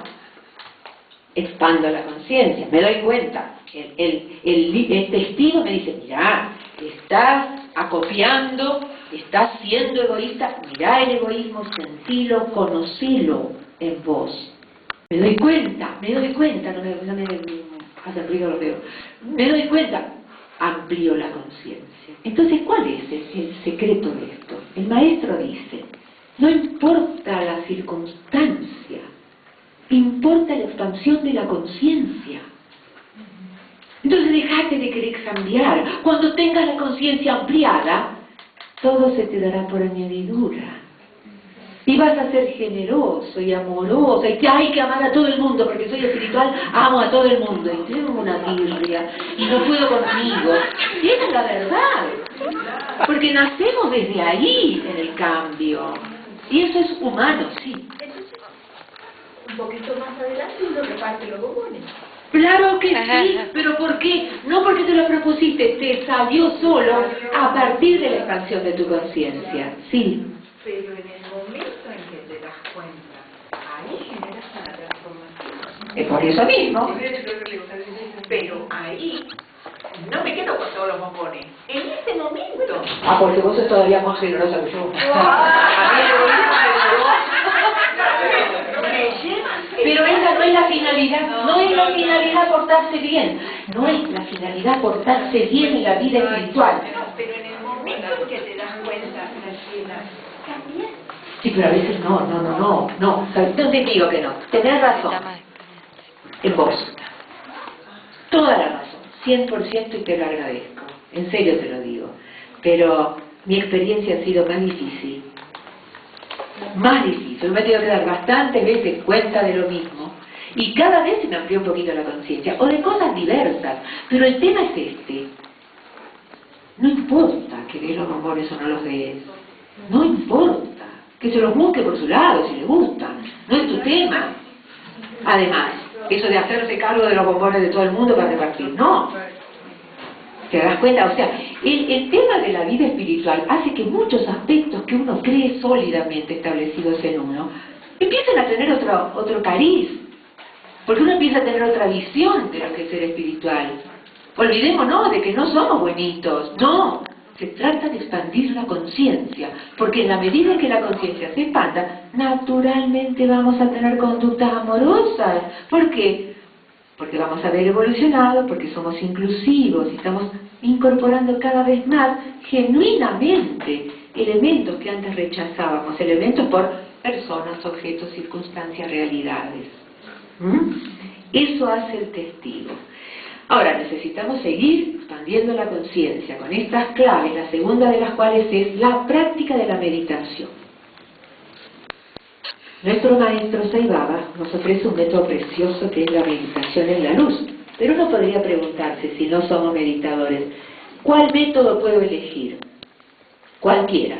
[SPEAKER 1] Expando la conciencia, me doy cuenta. El testigo me dice, mirá, estás acopiando, estás siendo egoísta. Mirá el egoísmo, sentilo, conocelo en vos. Me doy cuenta, no me hace ruido lo veo. Me doy cuenta, amplío la conciencia. Entonces, ¿cuál es el secreto de esto? El maestro dice, no importa la circunstancia, importa la expansión de la conciencia. Entonces, dejate de querer cambiar. Cuando tengas la conciencia ampliada, todo se te dará por añadidura. Y vas a ser generoso y amoroso, y que hay que amar a todo el mundo, porque soy espiritual, amo a todo el mundo, y tengo una birria, y no puedo conmigo. Y esa es la verdad, porque nacemos desde ahí en el cambio, y eso es humano, sí.
[SPEAKER 2] Entonces, un poquito más adelante uno reparte los bombones.
[SPEAKER 1] Claro que sí, pero ¿por qué? No porque te lo propusiste, te salió solo a partir de la expansión de tu conciencia, sí.
[SPEAKER 2] Pero en el momento en que te das cuenta, ahí generas una transformación.
[SPEAKER 1] Es por eso mismo.
[SPEAKER 2] Pero ahí no me quedo con todos los bombones. En ese momento.
[SPEAKER 1] Ah, porque vos sos todavía más generosa que yo. Pero esa no es la finalidad, no es la finalidad portarse bien, no es la finalidad portarse bien en la vida espiritual.
[SPEAKER 2] Pero en el momento en que te das cuenta, Graciela, cambia.
[SPEAKER 1] Sí, pero a veces no te digo que no, tenés razón, en vos, toda la razón, 100% y te lo agradezco, en serio te lo digo, pero mi experiencia ha sido más difícil, me he tenido que dar bastantes veces cuenta de lo mismo, y cada vez se me amplió un poquito la conciencia, o de cosas diversas, pero el tema es este, no importa que des los bombones o no los des, no importa, que se los busque por su lado si le gustan, no es tu tema. Además, eso de hacerse cargo de los bombones de todo el mundo para repartir, no. ¿Te das cuenta? O sea, el tema de la vida espiritual hace que muchos aspectos que uno cree sólidamente establecidos en uno empiecen a tener otro cariz, porque uno empieza a tener otra visión de lo que es ser espiritual. Olvidémonos de que no somos buenitos, no. Se trata de expandir la conciencia, porque en la medida en que la conciencia se expanda, naturalmente vamos a tener conductas amorosas. ¿Por qué? Porque vamos a haber evolucionado, porque somos inclusivos y estamos incorporando cada vez más genuinamente elementos que antes rechazábamos, elementos por personas, objetos, circunstancias, realidades. Eso hace el testigo. Ahora, necesitamos seguir expandiendo la conciencia con estas claves, la segunda de las cuales es la práctica de la meditación. Nuestro maestro Sai Baba nos ofrece un método precioso que es la meditación en la luz. Pero uno podría preguntarse, si no somos meditadores, ¿cuál método puedo elegir? Cualquiera.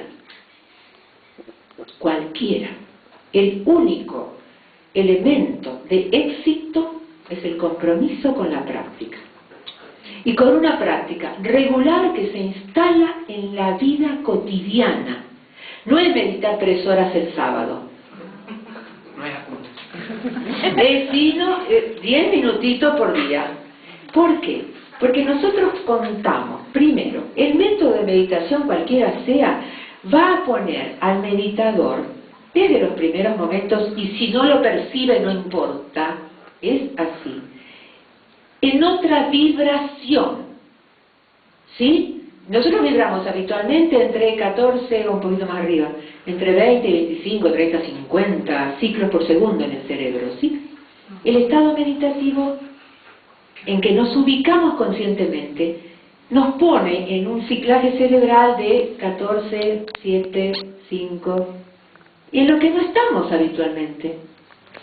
[SPEAKER 1] Cualquiera. El único elemento de éxito es el compromiso con la práctica. Y con una práctica regular que se instala en la vida cotidiana. No es meditar 3 horas el sábado.
[SPEAKER 2] No es apunte.
[SPEAKER 1] Sino 10 minutitos por día. ¿Por qué? Porque nosotros contamos, primero, el método de meditación, cualquiera sea, va a poner al meditador desde los primeros momentos, y si no lo percibe no importa, es así, en otra vibración. ¿Sí? Nosotros vibramos habitualmente entre 14 o un poquito más arriba, entre 20 y 25, 30, 50 ciclos por segundo en el cerebro, ¿sí? El estado meditativo en que nos ubicamos conscientemente nos pone en un ciclaje cerebral de 14, 7, 5, y en lo que no estamos habitualmente.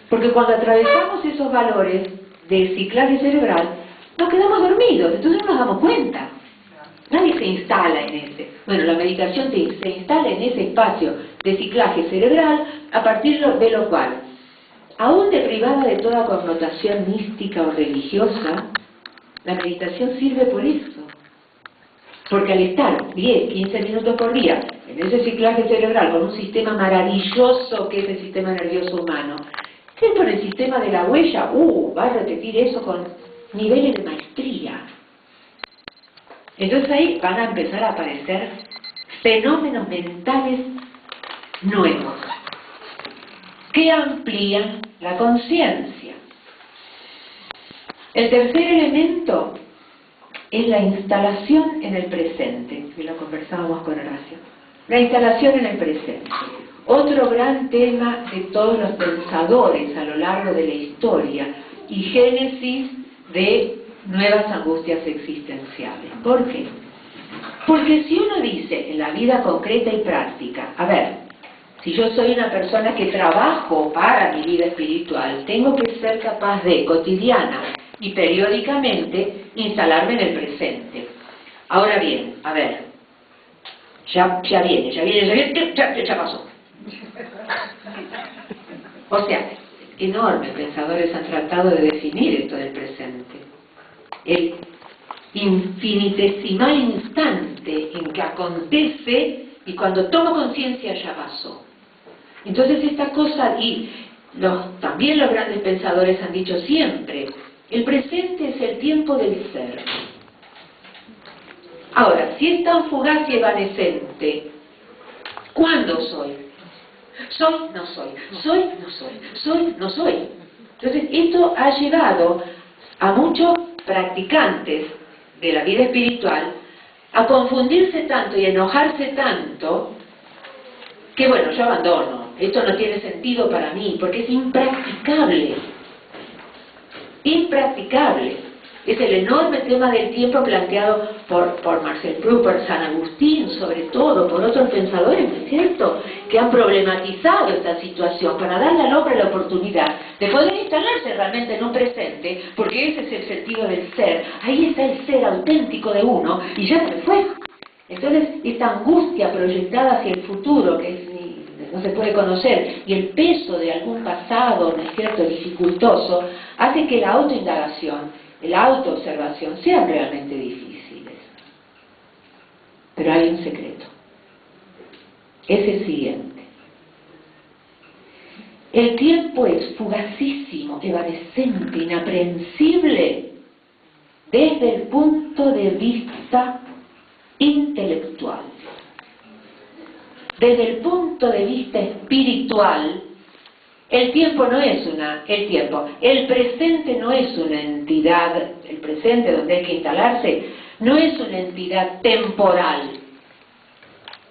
[SPEAKER 1] Porque cuando atravesamos esos valores del ciclaje cerebral, nos quedamos dormidos, entonces no nos damos cuenta. Nadie se instala en ese. Bueno, la meditación se instala en ese espacio de ciclaje cerebral, a partir de lo cual, aún deprivada de toda connotación mística o religiosa, la meditación sirve por eso. Porque al estar 10, 15 minutos por día en ese ciclaje cerebral con un sistema maravilloso que es el sistema nervioso humano, que por el sistema de la huella, va a repetir eso con niveles de maestría. Entonces ahí van a empezar a aparecer fenómenos mentales nuevos que amplían la conciencia. El tercer elemento es la instalación en el presente, que lo conversábamos con Horacio. La instalación en el presente. Otro gran tema de todos los pensadores a lo largo de la historia y génesis de nuevas angustias existenciales. ¿Por qué? Porque si uno dice en la vida concreta y práctica, a ver, si yo soy una persona que trabajo para mi vida espiritual, tengo que ser capaz de, cotidiana y periódicamente, instalarme en el presente. Ahora bien, a ver, ya pasó. O sea, enormes pensadores han tratado de definir esto del presente. El infinitesimal instante en que acontece y cuando tomo conciencia ya pasó. Entonces esta cosa, y también los grandes pensadores han dicho siempre, el presente es el tiempo del ser. Ahora, si es tan fugaz y evanescente, ¿cuándo soy? Soy, no soy, soy, no soy, soy, no soy. Entonces esto ha llevado a muchos practicantes de la vida espiritual a confundirse tanto y enojarse tanto que bueno, yo abandono, esto no tiene sentido para mí porque es impracticable. Impracticable. Es el enorme tema del tiempo planteado por Marcel Proust, por San Agustín, sobre todo, por otros pensadores, ¿no es cierto?, que han problematizado esta situación para darle al hombre la oportunidad de poder instalarse realmente en un presente, porque ese es el sentido del ser. Ahí está el ser auténtico de uno y ya se fue. Entonces, esta angustia proyectada hacia el futuro, que es no se puede conocer, y el peso de algún pasado, ¿no es cierto?, dificultoso, hace que la autoindagación, la autoobservación sean realmente difíciles. Pero hay un secreto. Es el siguiente. El tiempo es fugacísimo, evanescente, inaprehensible desde el punto de vista intelectual. Desde el punto de vista espiritual, el presente no es una entidad, el presente donde hay que instalarse, no es una entidad temporal.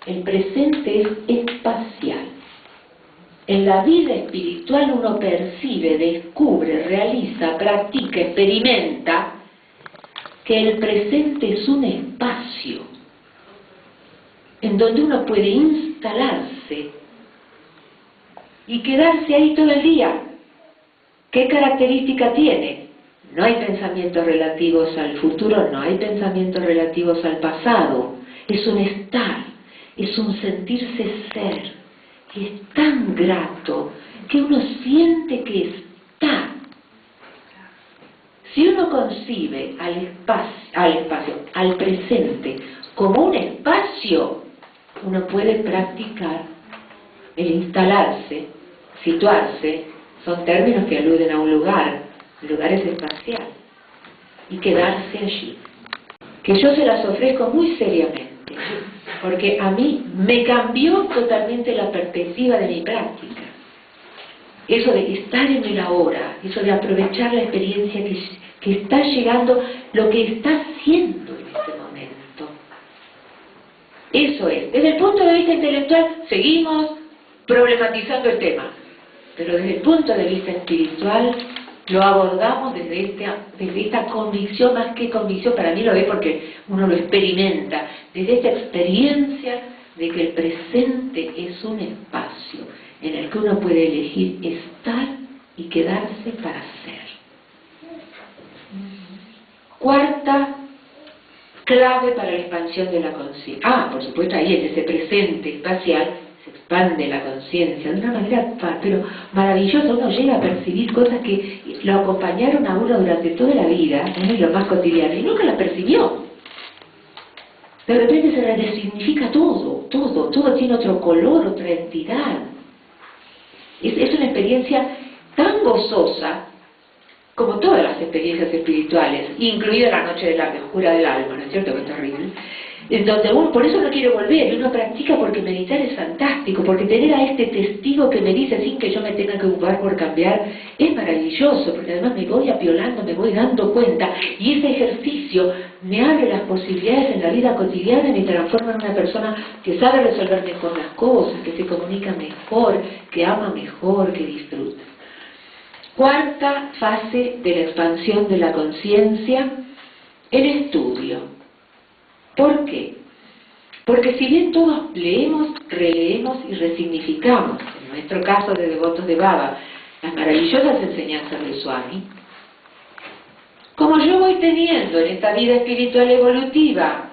[SPEAKER 1] El presente es espacial. En la vida espiritual uno percibe, descubre, realiza, practica, experimenta que el presente es un espacio en donde uno puede instalarse y quedarse ahí todo el día. ¿Qué característica tiene? No hay pensamientos relativos al futuro, no hay pensamientos relativos al pasado. Es un estar, es un sentirse ser. Y es tan grato que uno siente que está. Si uno concibe al presente como un espacio, uno puede practicar el instalarse, situarse, son términos que aluden a un lugar, el lugar es espacial, y quedarse allí. Que yo se las ofrezco muy seriamente, porque a mí me cambió totalmente la perspectiva de mi práctica. Eso de estar en el ahora, eso de aprovechar la experiencia que está llegando, lo que está haciendo en este momento. Eso es. Desde el punto de vista intelectual seguimos problematizando el tema, pero desde el punto de vista espiritual lo abordamos desde esta convicción, más que convicción, para mí lo es porque uno lo experimenta, desde esta experiencia de que el presente es un espacio en el que uno puede elegir estar y quedarse para ser. Cuarta clave para la expansión de la conciencia. Por supuesto, ahí en ese presente espacial se expande la conciencia de una manera pero maravillosa. Uno llega a percibir cosas que lo acompañaron a uno durante toda la vida, en lo más cotidiano, y nunca las percibió. De repente se resignifica todo tiene otro color, otra entidad. Es una experiencia tan gozosa como todas las experiencias espirituales, incluida la noche de la locura del alma, ¿no es cierto? Que es terrible. En donde uno, por eso no quiere volver, y uno practica porque meditar es fantástico, porque tener a este testigo que me dice sin que yo me tenga que ocupar por cambiar, es maravilloso, porque además me voy apiolando, me voy dando cuenta, y ese ejercicio me abre las posibilidades en la vida cotidiana y me transforma en una persona que sabe resolver mejor las cosas, que se comunica mejor, que ama mejor, que disfruta. Cuarta fase de la expansión de la conciencia, el estudio. ¿Por qué? Porque si bien todos leemos, releemos y resignificamos, en nuestro caso de devotos de Baba, las maravillosas enseñanzas de Swami, como yo voy teniendo en esta vida espiritual evolutiva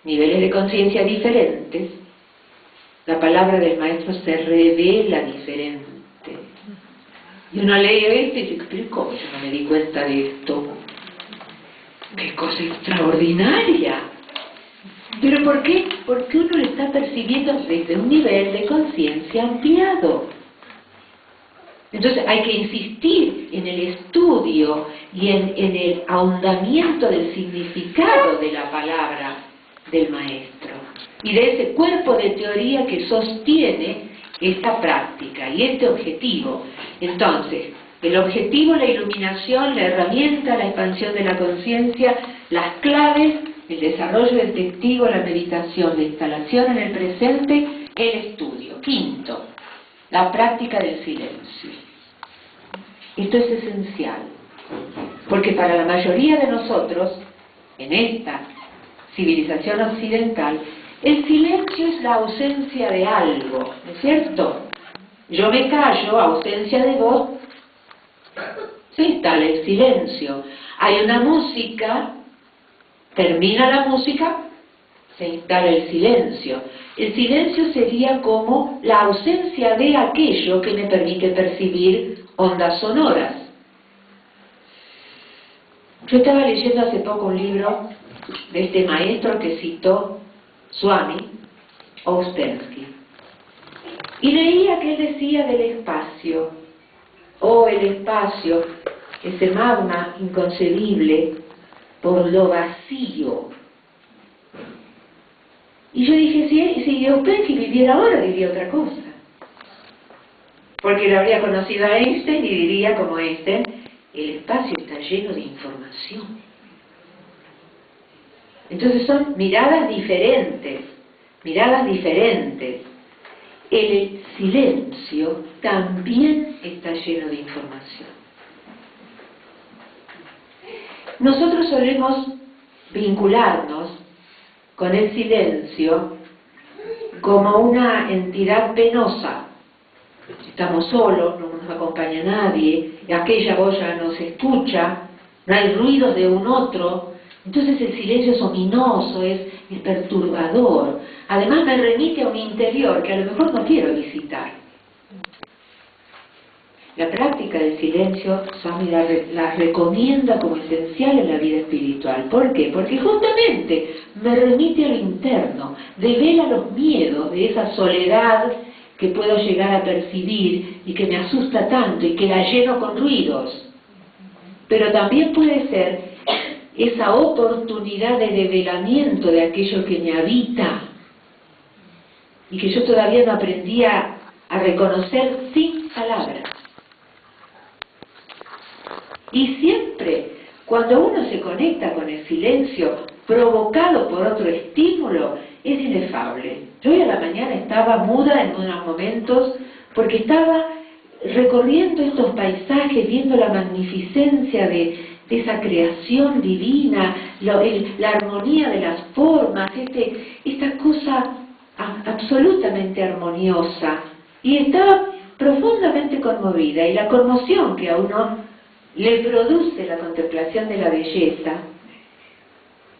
[SPEAKER 1] niveles de conciencia diferentes, la palabra del maestro se revela diferente. Y uno lee esto y dice, pero ¿cómo yo no me di cuenta de esto? ¡Qué cosa extraordinaria! ¿Pero por qué? Porque uno lo está percibiendo desde un nivel de conciencia ampliado. Entonces hay que insistir en el estudio y en el ahondamiento del significado de la palabra del maestro y de ese cuerpo de teoría que sostiene esta práctica y este objetivo. Entonces, el objetivo, la iluminación, la herramienta, la expansión de la conciencia, las claves, el desarrollo del testigo, la meditación, la instalación en el presente, el estudio. Quinto, la práctica del silencio. Esto es esencial, porque para la mayoría de nosotros, en esta civilización occidental, el silencio es la ausencia de algo, ¿no es cierto? Yo me callo, ausencia de voz, se instala el silencio. Hay una música, termina la música, se instala el silencio. El silencio sería como la ausencia de aquello que me permite percibir ondas sonoras. Yo estaba leyendo hace poco un libro de este maestro que citó Swami Ouspensky. Y leía que él decía del espacio, el espacio, ese magma inconcebible por lo vacío. Y yo dije, si Ouspensky viviera ahora diría otra cosa. Porque le habría conocido a Einstein y diría como Einstein, el espacio está lleno de información. Entonces son miradas diferentes, miradas diferentes. El silencio también está lleno de información. Nosotros solemos vincularnos con el silencio como una entidad penosa. Estamos solos, no nos acompaña nadie, aquella voz ya no se escucha, no hay ruidos de un otro. Entonces el silencio es ominoso, es perturbador. Además me remite a un interior que a lo mejor no quiero visitar. La práctica del silencio, Swami la recomienda como esencial en la vida espiritual. ¿Por qué? Porque justamente me remite a lo interno, devela los miedos de esa soledad que puedo llegar a percibir y que me asusta tanto y que la lleno con ruidos. Pero también puede ser esa oportunidad de develamiento de aquello que me habita y que yo todavía no aprendía a reconocer sin palabras. Y siempre, cuando uno se conecta con el silencio provocado por otro estímulo, es inefable. Yo hoy a la mañana estaba muda en unos momentos porque estaba recorriendo estos paisajes, viendo la magnificencia de esa creación divina, la armonía de las formas, esta cosa absolutamente armoniosa. Y estaba profundamente conmovida, y la conmoción que a uno le produce la contemplación de la belleza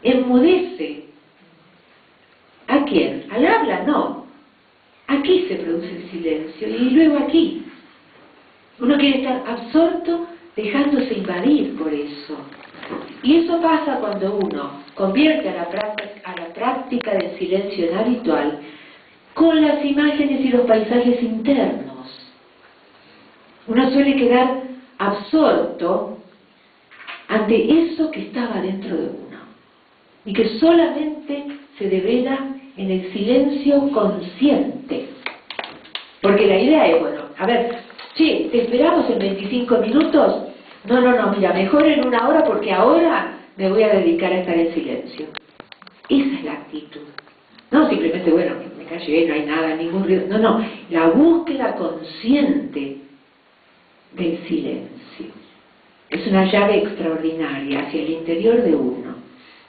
[SPEAKER 1] enmudece. ¿A quién? ¿Al habla? No. Aquí se produce el silencio y luego aquí. Uno quiere estar absorto dejándose invadir por eso. Y eso pasa cuando uno convierte a la práctica del silencio en habitual con las imágenes y los paisajes internos. Uno suele quedar absorto ante eso que estaba dentro de uno y que solamente se devela en el silencio consciente. Porque la idea es, bueno, a ver, che, ¿te esperamos en 25 minutos? No, mira, mejor en 1 hora porque ahora me voy a dedicar a estar en silencio. Esa es la actitud. No simplemente, bueno, me callé, no hay nada, ningún ruido. No, la búsqueda consciente del silencio. Es una llave extraordinaria hacia el interior de uno.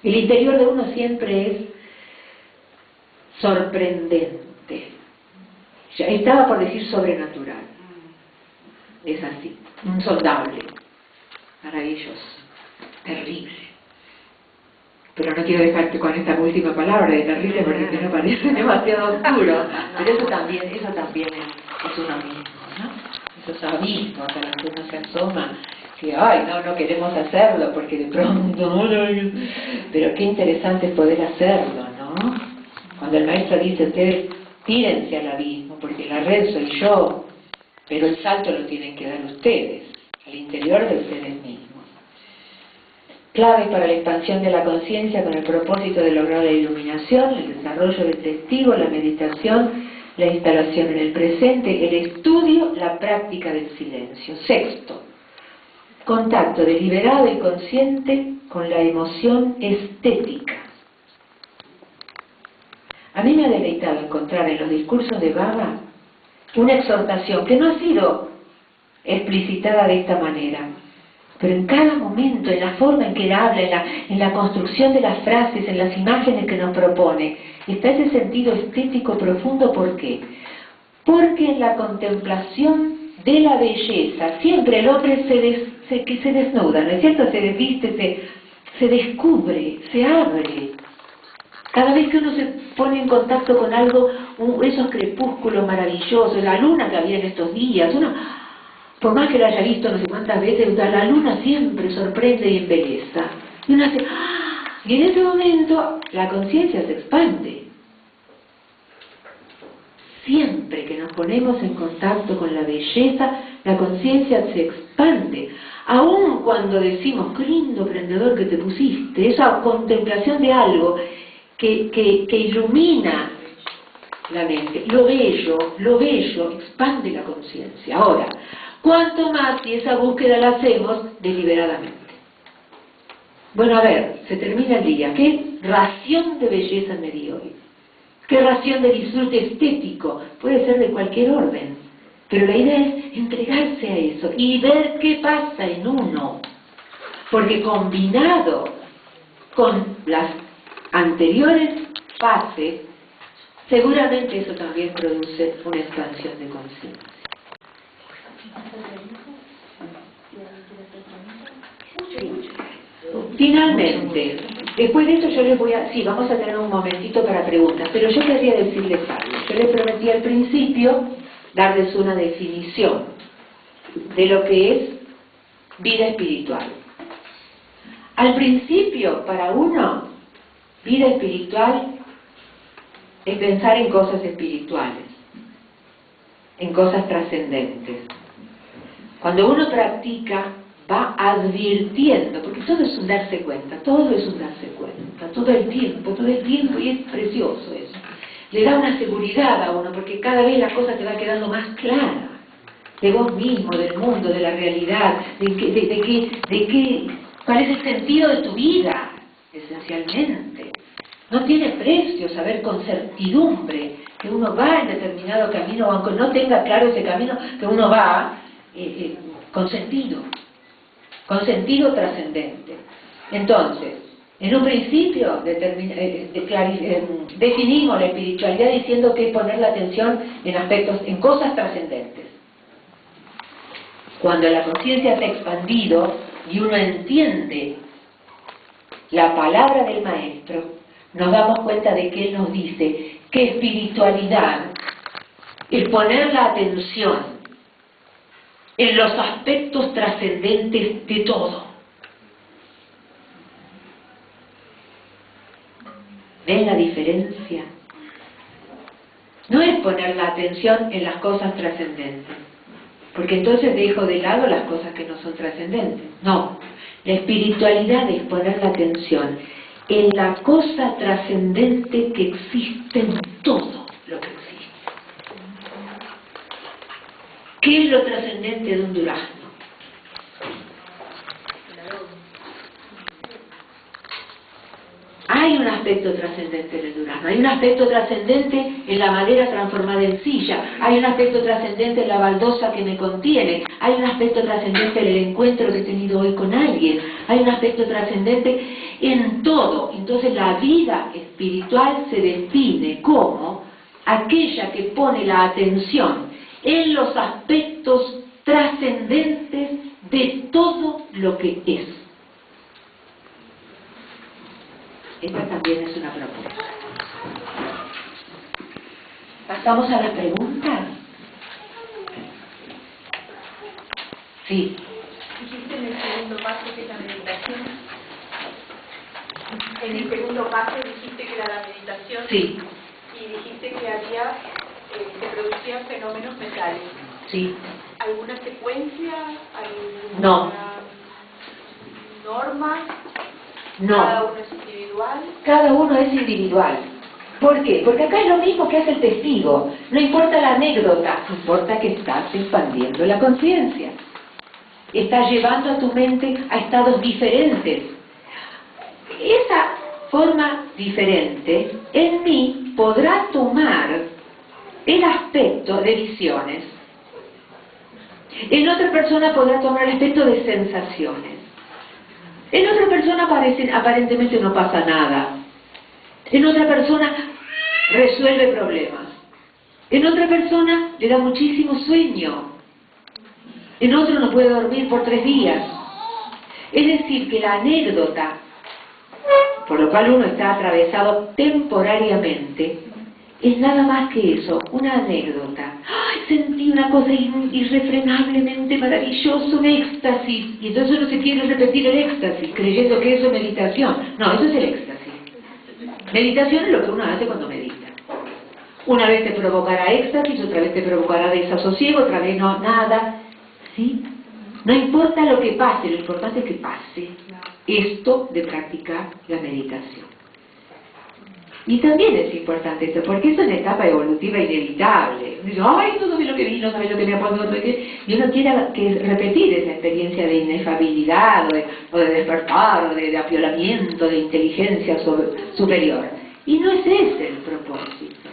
[SPEAKER 1] El interior de uno siempre es sorprendente. Ya estaba por decir sobrenatural. Es así, insondable, maravilloso, terrible. Pero no quiero dejarte con esta última palabra de terrible porque me parece demasiado oscuro. Pero eso también es un abismo, ¿no? Esos abismos a los que uno se asoma, que no queremos hacerlo porque de pronto, pero qué interesante es poder hacerlo, ¿no? Cuando el maestro dice, ustedes tírense al abismo porque la red soy yo, pero el salto lo tienen que dar ustedes, al interior de ustedes mismos. Claves para la expansión de la conciencia con el propósito de lograr la iluminación, el desarrollo del testigo, la meditación, la instalación en el presente, el estudio, la práctica del silencio. Sexto, contacto deliberado y consciente con la emoción estética. A mí me ha deleitado encontrar en los discursos de Baba una exhortación que no ha sido explicitada de esta manera, pero en cada momento, en la forma en que él habla, en la construcción de las frases, en las imágenes que nos propone, está ese sentido estético profundo. ¿Por qué? Porque en la contemplación de la belleza siempre el hombre se desnuda, ¿no es cierto? Se desviste, se descubre, se abre. Cada vez que uno se pone en contacto con algo, esos crepúsculos maravillosos, la luna que había en estos días, uno, por más que la haya visto no sé cuántas veces, la luna siempre sorprende y embeleza. Y uno hace, ¡ah! Y en ese momento la conciencia se expande. Siempre que nos ponemos en contacto con la belleza, la conciencia se expande. Aun cuando decimos, qué lindo prendedor que te pusiste, esa contemplación de algo que ilumina la mente, lo bello expande la conciencia. Ahora, cuanto más si esa búsqueda la hacemos deliberadamente. Bueno, a ver, se termina el día. ¿Qué ración de belleza me di hoy? ¿Qué ración de disfrute estético? Puede ser de cualquier orden. Pero la idea es entregarse a eso y ver qué pasa en uno. Porque combinado con las anteriores fases, seguramente eso también produce una expansión de conciencia. Finalmente, después de esto yo les voy a... Sí, vamos a tener un momentito para preguntas, pero yo quería decirles algo. Yo les prometí al principio darles una definición de lo que es vida espiritual. Al principio, para uno, vida espiritual es pensar en cosas espirituales, en cosas trascendentes. Cuando uno practica, va advirtiendo, porque todo es un darse cuenta, todo es un darse cuenta, todo el tiempo, y es precioso eso. Le da una seguridad a uno, porque cada vez la cosa te va quedando más clara, de vos mismo, del mundo, de la realidad, cuál es el sentido de tu vida, esencialmente. No tiene precio saber con certidumbre que uno va en determinado camino, aunque no tenga claro ese camino, que uno va con sentido trascendente. Entonces, en un principio definimos la espiritualidad diciendo que es poner la atención en cosas trascendentes. Cuando la conciencia se ha expandido y uno entiende la palabra del maestro, nos damos cuenta de que él nos dice que espiritualidad es poner la atención en los aspectos trascendentes de todo. ¿Ven la diferencia? No es poner la atención en las cosas trascendentes, porque entonces dejo de lado las cosas que no son trascendentes. No, la espiritualidad es poner la atención en la cosa trascendente que existe en todo lo que existe. ¿Qué es lo trascendente de un durazno? Hay un aspecto trascendente en el durazno, hay un aspecto trascendente en la madera transformada en silla, hay un aspecto trascendente en la baldosa que me contiene, hay un aspecto trascendente en el encuentro que he tenido hoy con alguien, hay un aspecto trascendente en todo. Entonces la vida espiritual se define como aquella que pone la atención en los aspectos trascendentes de todo lo que es. Esta también es una propuesta. ¿Pasamos a las preguntas? Sí.
[SPEAKER 2] Dijiste en el segundo paso que es la meditación. En el segundo paso dijiste que era la meditación.
[SPEAKER 1] Sí.
[SPEAKER 2] Y dijiste que había, se producían fenómenos mentales.
[SPEAKER 1] Sí.
[SPEAKER 2] ¿Alguna secuencia? ¿Alguna
[SPEAKER 1] No.
[SPEAKER 2] norma?
[SPEAKER 1] No.
[SPEAKER 2] ¿Cada uno es individual?
[SPEAKER 1] Cada uno es individual. ¿Por qué? Porque acá es lo mismo que hace el testigo. No importa la anécdota, importa que estás expandiendo la conciencia. Estás llevando a tu mente a estados diferentes. Esa forma diferente en mí podrá tomar el aspecto de visiones. En otra persona podrá tomar el aspecto de sensaciones. En otra persona aparentemente no pasa nada. En otra persona resuelve problemas. En otra persona le da muchísimo sueño. En otro no puede dormir por 3 días. Es decir, que la anécdota por lo cual uno está atravesado temporariamente, es nada más que eso, una anécdota. ¡Ay, sentí una cosa irrefrenablemente maravillosa, un éxtasis! Y entonces uno se quiere repetir el éxtasis, creyendo que eso es meditación. No, eso es el éxtasis. Meditación es lo que uno hace cuando medita. Una vez te provocará éxtasis, otra vez te provocará desasosiego, otra vez no, nada. ¿Sí? No importa lo que pase, lo importante es que pase esto de practicar la meditación. Y también es importante esto, porque es una etapa evolutiva inevitable. Dice, ay, no sabes lo que vi, no sabes lo que me ha pasado. Y uno quiere que repetir esa experiencia de inefabilidad, o de despertar, o de apiolamiento, de inteligencia superior. Y no es ese el propósito.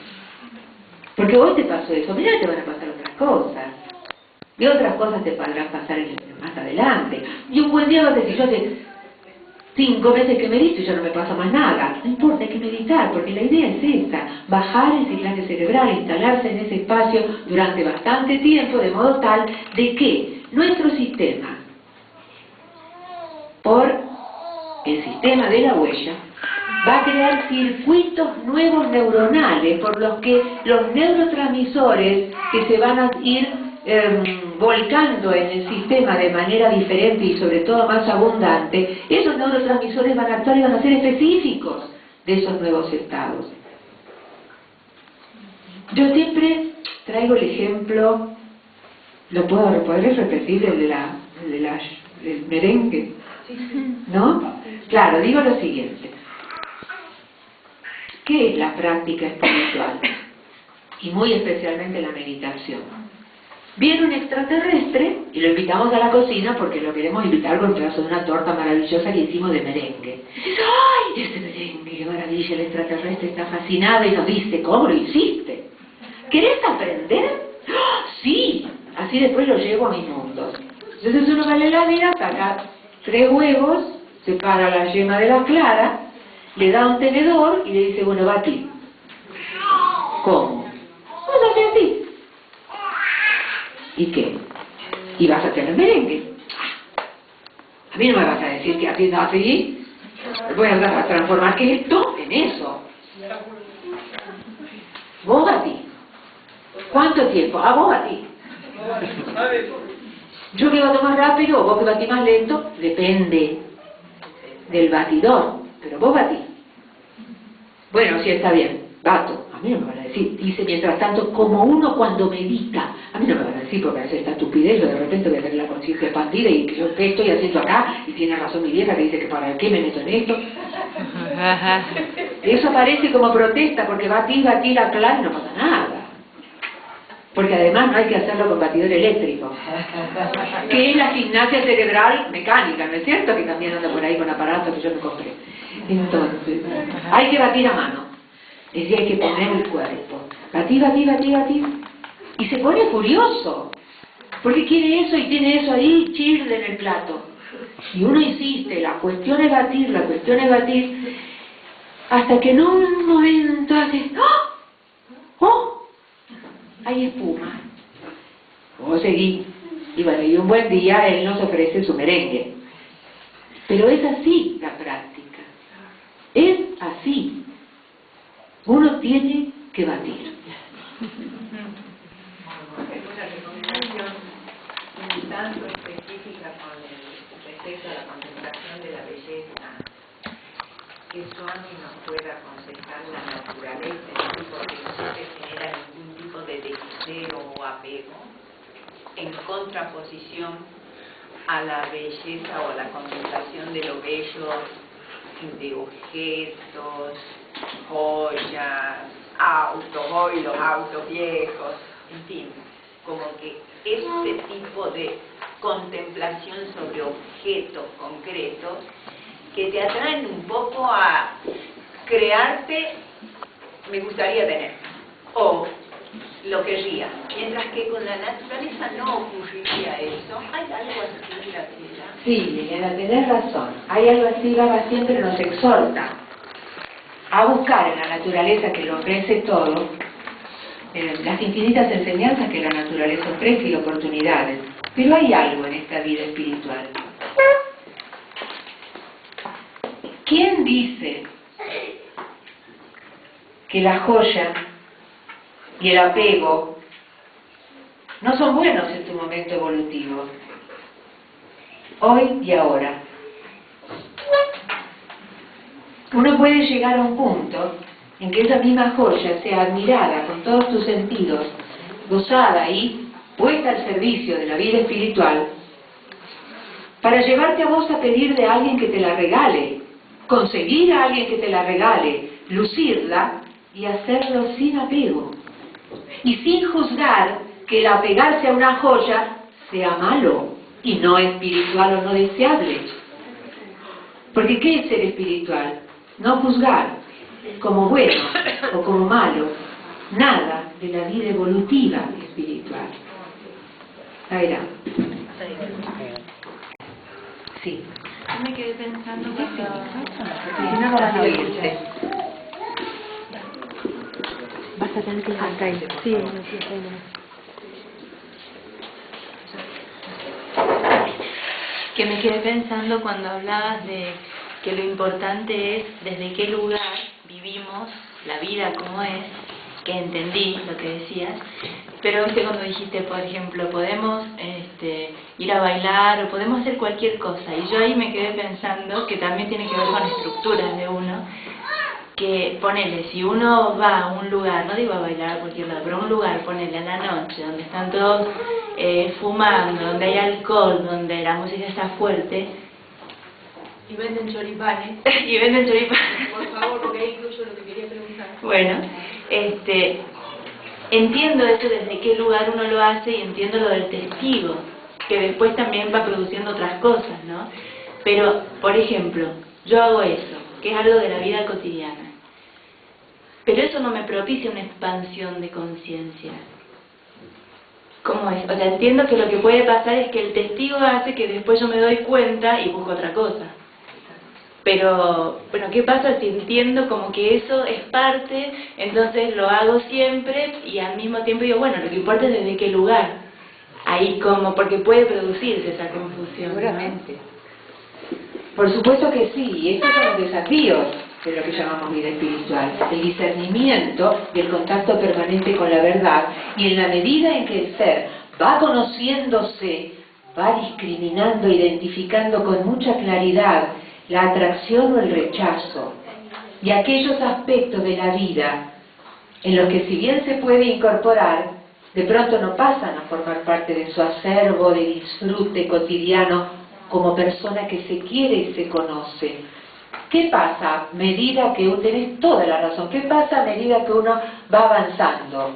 [SPEAKER 1] Porque hoy te pasó eso, mira, te van a pasar otras cosas. Y otras cosas te podrán pasar más adelante. Y un buen día vas a decir, yo hace 5 meses que medito y ya no me pasa más nada. No importa, hay que meditar, porque la idea es esta, bajar ese clase cerebral, instalarse en ese espacio durante bastante tiempo, de modo tal de que nuestro sistema, por el sistema de la huella, va a crear circuitos nuevos neuronales por los que los neurotransmisores que se van a ir volcando en el sistema de manera diferente y sobre todo más abundante, esos neurotransmisores van a actuar y van a ser específicos de esos nuevos estados. Yo siempre traigo el ejemplo, ¿podré repetir el del merengue? ¿No? Claro, digo lo siguiente. ¿Qué es la práctica espiritual? Y muy especialmente la meditación. Viene un extraterrestre y lo invitamos a la cocina porque lo queremos invitar con un pedazo de una torta maravillosa que hicimos de merengue. Y dice, ¡ay, ese merengue, qué maravilla! El extraterrestre está fascinado y nos dice, ¿cómo lo hiciste? ¿Querés aprender? ¡Oh, sí! Así después lo llevo a mi mundo. Entonces uno va a la heladera, saca 3 huevos, separa la yema de la clara, le da un tenedor y le dice, bueno, batí. ¿Cómo? Pues así, así. ¿Y qué? ¿Y vas a tener merengue? A mí no me vas a decir que haciendo así voy a transformar que esto en eso. Vos batí. ¿Cuánto tiempo? Ah, vos batí. Yo que bato más rápido o vos que batí más lento, depende del batidor, pero vos batí. Bueno, sí, está bien, bato. A mí no me van a decir, dice mientras tanto, como uno cuando medita. A mí no me van a decir porque hace esta estupidez, de repente voy a tener la conciencia expandida y que yo, ¿qué estoy haciendo acá? Y tiene razón mi vieja que dice que para qué me meto en esto. Eso parece como protesta porque batí la clara y no pasa nada. Porque además no hay que hacerlo con batidor eléctrico, que es la gimnasia cerebral mecánica, ¿no es cierto? Que también anda por ahí con aparatos que yo me compré. Entonces, hay que batir a mano. Es decir, hay que poner el cuerpo. Batir, batir, batir, batir. Y se pone furioso. Porque quiere eso y tiene eso ahí, chirle en el plato. Y uno insiste, la cuestión es batir, la cuestión es batir. Hasta que en un momento hace, ¡oh! ¡Oh! Hay espuma. Vos seguí. Y bueno, y un buen día él nos ofrece su merengue. Pero es así la práctica. Es así. Uno tiene que batir.
[SPEAKER 2] Es una recomendación un tanto específica con respecto a la contemplación de la belleza, que Swami nos pueda aconsejar la naturaleza, porque no se genera ningún tipo de deseo o apego, en contraposición a la belleza o a la contemplación de lo bello, de objetos, joyas, autos, hoy los autos viejos, en fin, como que este tipo de contemplación sobre objetos concretos que te atraen un poco a crearte, me gustaría tener, o lo querría, mientras que con la naturaleza no ocurriría eso. ¿Hay algo así, Graciela?
[SPEAKER 1] Sí, Liliana, tenés razón. Hay algo así, Baba siempre nos exhorta a buscar en la naturaleza que lo ofrece todo, las infinitas enseñanzas que la naturaleza ofrece y oportunidades. Pero hay algo en esta vida espiritual ¿Quién dice que la joya y el apego no son buenos en tu momento evolutivo? Hoy y ahora. Uno puede llegar a un punto en que esa misma joya sea admirada con todos tus sentidos, gozada y puesta al servicio de la vida espiritual, para llevarte a vos a pedir de alguien que te la regale, conseguir a alguien que te la regale, lucirla y hacerlo sin apego. Y sin juzgar que el apegarse a una joya sea malo y no espiritual o no deseable. Porque ¿qué es ser espiritual? No juzgar como bueno o como malo nada de la vida evolutiva espiritual. Aira. Sí.
[SPEAKER 3] Yo me quedé pensando cuando...
[SPEAKER 1] Si no, no vas a oírte.
[SPEAKER 3] Vas a tener que ir hasta ahí. Sí, no, sí, ahí no. Que me quedé pensando cuando hablabas de que lo importante es desde qué lugar vivimos la vida como es, que entendí lo que decías, pero viste cuando dijiste, por ejemplo, podemos ir a bailar o podemos hacer cualquier cosa, y yo ahí me quedé pensando que también tiene que ver con estructuras de uno, que ponele, si uno va a un lugar, no digo a bailar a cualquier lado, pero a un lugar, ponele a la noche, donde están todos fumando, donde hay alcohol, donde la música está fuerte,
[SPEAKER 4] Y venden choripanes.
[SPEAKER 3] y venden choripanes.
[SPEAKER 4] Por favor, porque ahí incluyo lo que quería preguntar.
[SPEAKER 3] Bueno, entiendo eso desde qué lugar uno lo hace y entiendo lo del testigo, que después también va produciendo otras cosas, ¿no? Pero, por ejemplo, yo hago eso, que es algo de la vida cotidiana. Pero eso no me propicia una expansión de conciencia. ¿Cómo es? O sea, entiendo que lo que puede pasar es que el testigo hace que después yo me doy cuenta y busco otra cosa. Pero, bueno, ¿qué pasa si entiendo como que eso es parte, entonces lo hago siempre y al mismo tiempo digo, bueno, lo que importa es desde qué lugar? Ahí como, porque puede producirse esa confusión.
[SPEAKER 1] Seguramente. Por supuesto que sí, y estos son los desafíos de lo que llamamos vida espiritual, el discernimiento y el contacto permanente con la verdad, y en la medida en que el ser va conociéndose, va discriminando, identificando con mucha claridad la atracción o el rechazo, y aquellos aspectos de la vida en los que si bien se puede incorporar, de pronto no pasan a formar parte de su acervo de disfrute cotidiano como persona que se quiere y se conoce. ¿Qué pasa a medida que uno, tenés toda la razón, qué pasa a medida que uno va avanzando?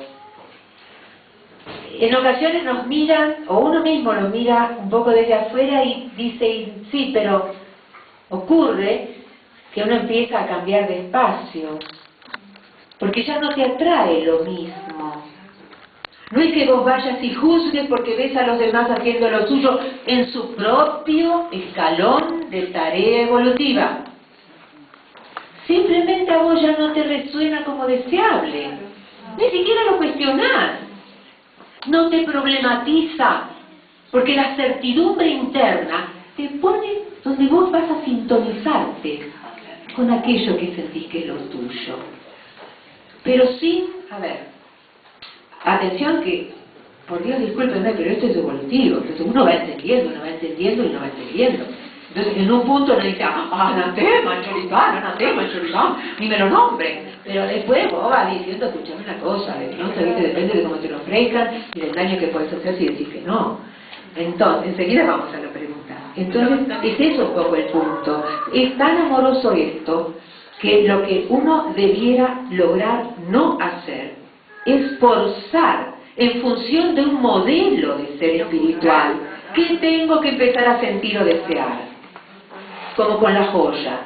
[SPEAKER 1] En ocasiones nos miran, o uno mismo lo mira un poco desde afuera y dice, sí, pero ocurre que uno empieza a cambiar de espacio, porque ya no te atrae lo mismo. No es que vos vayas y juzgues porque ves a los demás haciendo lo suyo en su propio escalón de tarea evolutiva. Simplemente a vos ya no te resuena como deseable. Ni siquiera lo cuestionás. No te problematiza, porque la certidumbre interna te pone donde vos vas a sintonizarte con aquello que sentís que es lo tuyo. Pero sin, atención que, por Dios discúlpenme, pero esto es evolutivo. Entonces uno va entendiendo y no va entendiendo. Entonces en un punto uno dice, anatema, el choripán, ni me lo nombren. Pero después vos vas diciendo, escuchame una cosa, no sé, depende de cómo te lo ofrezcan y del daño que puedes hacer si decís que no. Entonces, enseguida vamos a la pregunta. Entonces, es eso un poco el punto. Es tan amoroso esto que lo que uno debiera lograr no hacer es forzar en función de un modelo de ser espiritual que tengo que empezar a sentir o desear, como con la joya.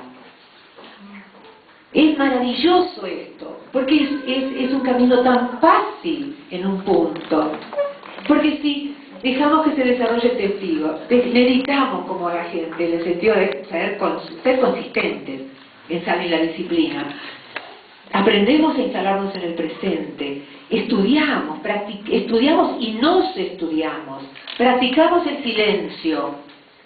[SPEAKER 1] Es maravilloso esto, porque es un camino tan fácil en un punto. Porque si dejamos que se desarrolle el testigo, meditamos como la gente, en el sentido de ser consistentes en saber la disciplina, aprendemos a instalarnos en el presente, estudiamos y nos estudiamos, practicamos el silencio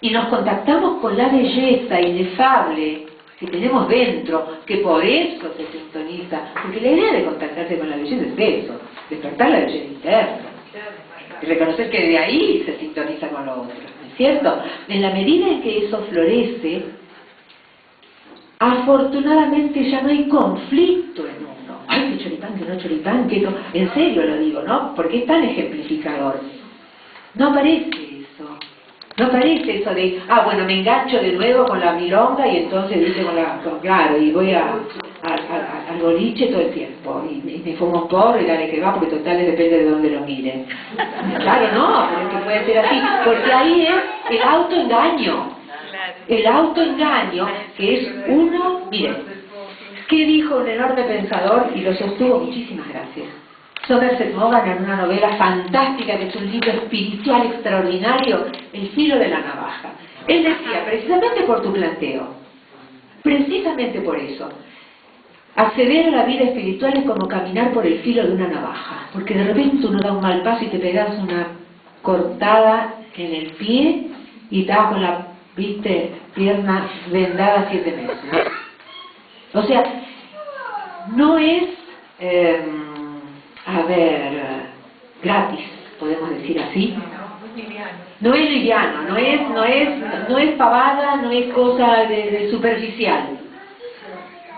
[SPEAKER 1] y nos contactamos con la belleza inefable que tenemos dentro, que por eso se sintoniza, porque la idea de contactarse con la belleza es eso, despertar la belleza interna, y reconocer que de ahí se sintoniza con lo otro, ¿no es cierto? En la medida en que eso florece, afortunadamente ya no hay conflicto en uno. Ay, que choripán, que no choripán, que no. En serio lo digo, ¿no? Porque es tan ejemplificador. No aparece eso. No aparece eso de, bueno, me engancho de nuevo con la milonga y entonces dice claro, y voy al boliche todo el tiempo. Y me fumo un porro y dale que va, porque total depende de dónde lo miren. Claro, no, pero es que puede ser así. Porque ahí es el autoengaño. El autoengaño, que es uno, miren, ¿qué dijo un enorme pensador? Y lo sostuvo, muchísimas gracias. Somerset Maugham, en una novela fantástica, que es un libro espiritual extraordinario, El filo de la navaja. Él decía, precisamente por tu planteo, precisamente por eso, acceder a la vida espiritual es como caminar por el filo de una navaja, porque de repente uno da un mal paso y te pegas una cortada en el pie y estás con la pierna vendada 7 meses, ¿no? O sea, no es, gratis, podemos decir así. No es liviano, no es pavada, no es cosa de superficial.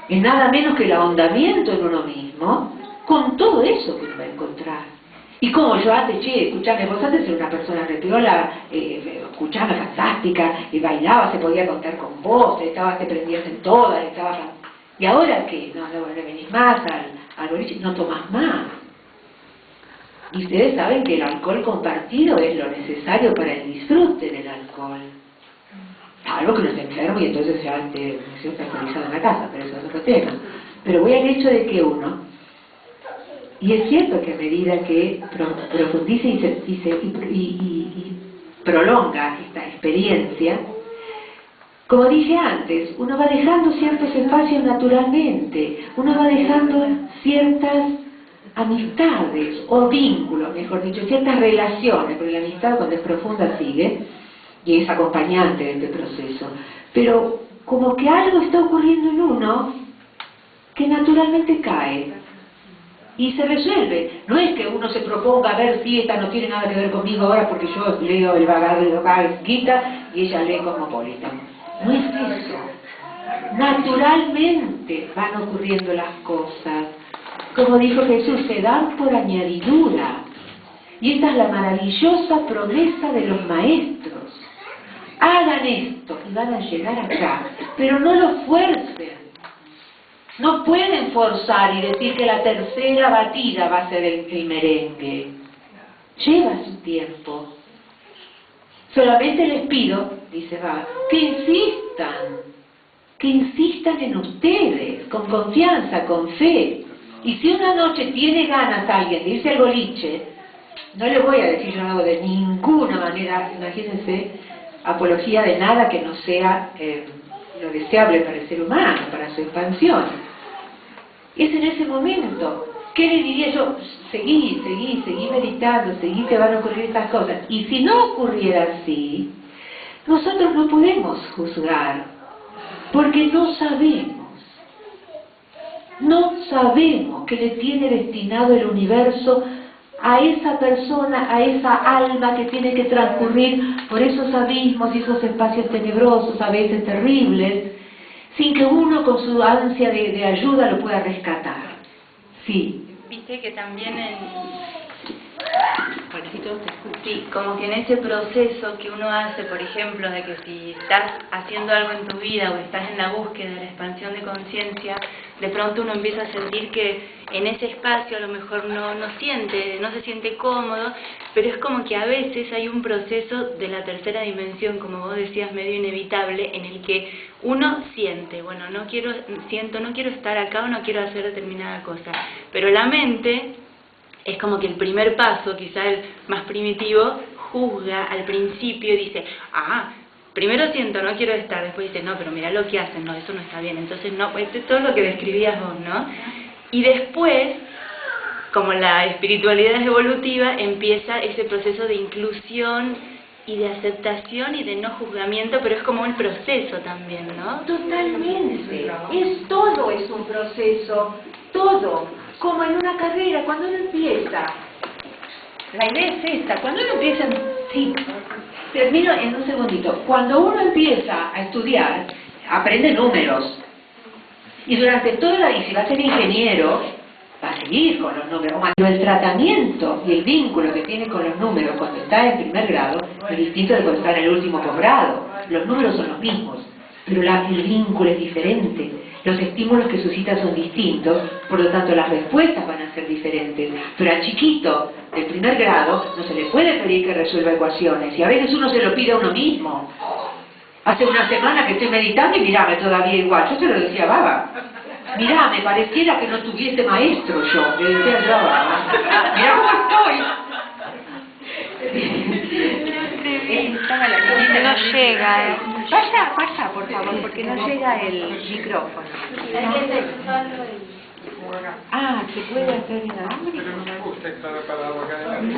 [SPEAKER 1] Es nada menos que el ahondamiento en uno mismo, con todo eso que uno va a encontrar. Y como yo antes, escuchame, vos antes eras una persona repiola, escuchame, fantástica, y bailaba, se podía contar con vos, te prendías en todas, ¿y ahora qué? No venís más al boliche, no tomás más. Y ustedes saben que el alcohol compartido es lo necesario para el disfrute del alcohol. Algo que uno esté enfermo y entonces ya esté alcoholizado en la casa, pero eso es otro tema. Pero voy al hecho de que uno, y es cierto que a medida que profundiza y prolonga esta experiencia, como dije antes, uno va dejando ciertos espacios naturalmente, uno va dejando ciertas amistades o vínculos, mejor dicho, ciertas relaciones, porque la amistad cuando es profunda sigue y es acompañante de este proceso, pero como que algo está ocurriendo en uno que naturalmente cae y se resuelve. No es que uno se proponga a ver si esta no tiene nada que ver conmigo ahora porque yo leo el Bhagavad Gita y ella lee Cosmopolitan. No es eso. Naturalmente van ocurriendo las cosas. Como dijo Jesús, se dan por añadidura. Y esta es la maravillosa promesa de los maestros. Hagan esto y van a llegar acá, pero no lo fuercen. No pueden forzar y decir que la tercera batida va a ser el merengue. Lleva su tiempo. Solamente les pido, dice Baba, que insistan en ustedes, con confianza, con fe. Y si una noche tiene ganas alguien de irse al boliche, no le voy a decir, yo no hago de ninguna manera, imagínense, apología de nada que no sea lo deseable para el ser humano, para su expansión. Es en ese momento. ¿Qué le diría yo? Seguí meditando, seguí, te van a ocurrir estas cosas. Y si no ocurriera así, nosotros no podemos juzgar, porque no sabemos qué le tiene destinado el universo a esa persona, a esa alma que tiene que transcurrir por esos abismos y esos espacios tenebrosos, a veces terribles, sin que uno con su ansia de ayuda lo pueda rescatar. Sí.
[SPEAKER 3] Viste que también sí, como que en ese proceso que uno hace, por ejemplo, de que si estás haciendo algo en tu vida o estás en la búsqueda de la expansión de conciencia, de pronto uno empieza a sentir que en ese espacio a lo mejor no se siente cómodo, pero es como que a veces hay un proceso de la tercera dimensión, como vos decías, medio inevitable, en el que uno siente, bueno, no quiero estar acá o no quiero hacer determinada cosa, pero la mente es como que el primer paso, quizá el más primitivo, juzga al principio y dice, primero siento, no quiero estar, después dice, no, pero mira lo que hacen, no, eso no está bien, entonces no, pues todo lo que describías vos, ¿no? Y después, como la espiritualidad es evolutiva, empieza ese proceso de inclusión y de aceptación y de no juzgamiento, pero es como un proceso también, ¿no?
[SPEAKER 1] Totalmente. Todo es un proceso, todo. Como en una carrera, cuando uno empieza. La idea es esta, cuando uno empieza, sí, termino en un segundito. Cuando uno empieza a estudiar, aprende números. Y durante toda la vida, si va a ser ingeniero, va a seguir con los números. Pero el tratamiento y el vínculo que tiene con los números cuando está en primer grado es distinto de cuando está en el último posgrado. Los números son los mismos, pero el vínculo es diferente. Los estímulos que suscita son distintos, por lo tanto las respuestas van a ser diferentes. Pero al chiquito del primer grado no se le puede pedir que resuelva ecuaciones, y a veces uno se lo pide a uno mismo. Hace una semana que estoy meditando y mirame todavía igual. Yo se lo decía a Baba. Mirá, me pareciera que no tuviese maestro yo, le decía yo a Baba. Mirá cómo estoy.
[SPEAKER 2] No llega. Pasa, por favor, porque no llega el micrófono.
[SPEAKER 1] Ah, ¿se puede hacer inalámbrico?
[SPEAKER 5] Pero no me gusta estar parado acá adelante.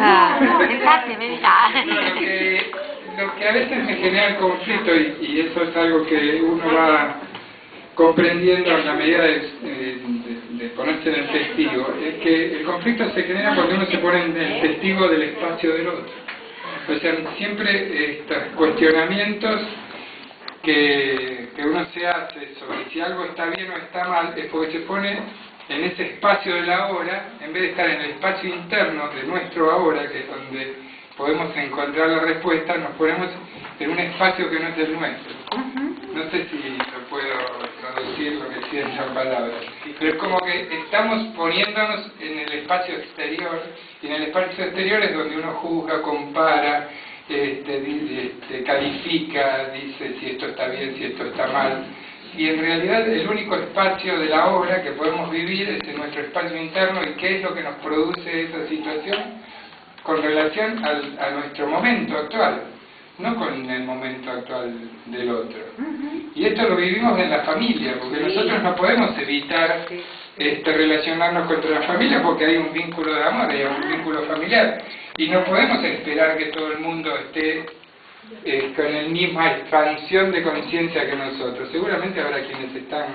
[SPEAKER 5] Lo que a veces me genera el conflicto, y eso es algo que uno va comprendiendo en la medida de ponerse en el testigo, es que el conflicto se genera cuando uno se pone en el testigo del espacio del otro. O sea, siempre estos cuestionamientos que uno se hace sobre si algo está bien o está mal, es porque se pone en ese espacio del ahora, en vez de estar en el espacio interno de nuestro ahora, que es donde podemos encontrar la respuesta, nos ponemos en un espacio que no es el nuestro. No sé si lo puedo traducir lo que sí en palabras, pero es como que estamos poniéndonos en el espacio exterior, y en el espacio exterior es donde uno juzga, compara, califica, dice si esto está bien, si esto está mal. Y en realidad el único espacio de la obra que podemos vivir es en nuestro espacio interno, y qué es lo que nos produce esa situación con relación a nuestro momento actual, no con el momento actual del otro. Y esto lo vivimos en la familia, porque nosotros no podemos evitar relacionarnos con la familia, porque hay un vínculo de amor, hay un vínculo familiar, y no podemos esperar que todo el mundo esté con la misma expansión de conciencia que nosotros. Seguramente habrá quienes están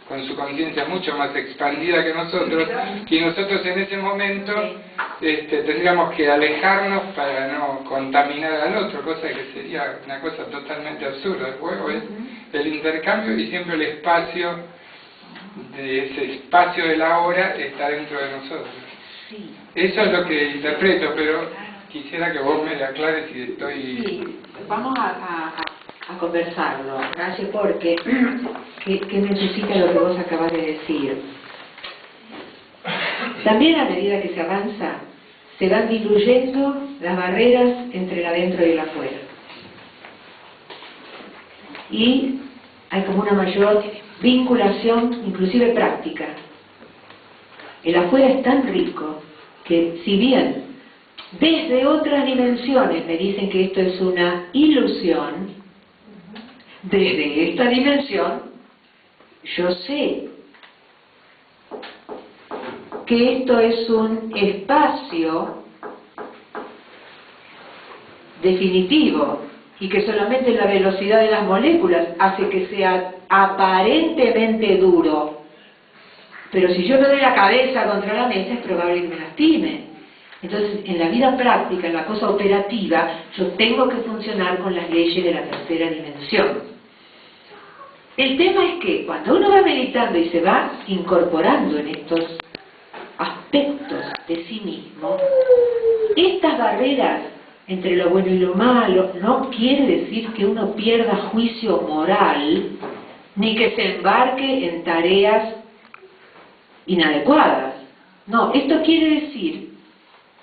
[SPEAKER 5] con su conciencia mucho más expandida que nosotros, y nosotros en ese momento tendríamos que alejarnos para no contaminar al otro, cosa que sería una cosa totalmente absurda. El juego es el intercambio, y siempre el espacio de ese espacio de la hora está dentro de nosotros. Eso es lo que interpreto, pero quisiera que vos me aclares si estoy...
[SPEAKER 1] Sí, vamos a conversarlo, gracias, porque ¿qué necesita lo que vos acabas de decir? También a medida que se avanza, se van diluyendo las barreras entre el adentro y el afuera. Y hay como una mayor vinculación, inclusive práctica. El afuera es tan rico que, si bien desde otras dimensiones me dicen que esto es una ilusión, desde esta dimensión yo sé que esto es un espacio definitivo, y que solamente la velocidad de las moléculas hace que sea aparentemente duro. Pero si yo no doy la cabeza contra la mesa, es probable que me lastime. Entonces, en la vida práctica, en la cosa operativa, yo tengo que funcionar con las leyes de la tercera dimensión. El tema es que cuando uno va meditando y se va incorporando en estos aspectos de sí mismo, estas barreras entre lo bueno y lo malo no quiere decir que uno pierda juicio moral, ni que se embarque en tareas inadecuadas. No, esto quiere decir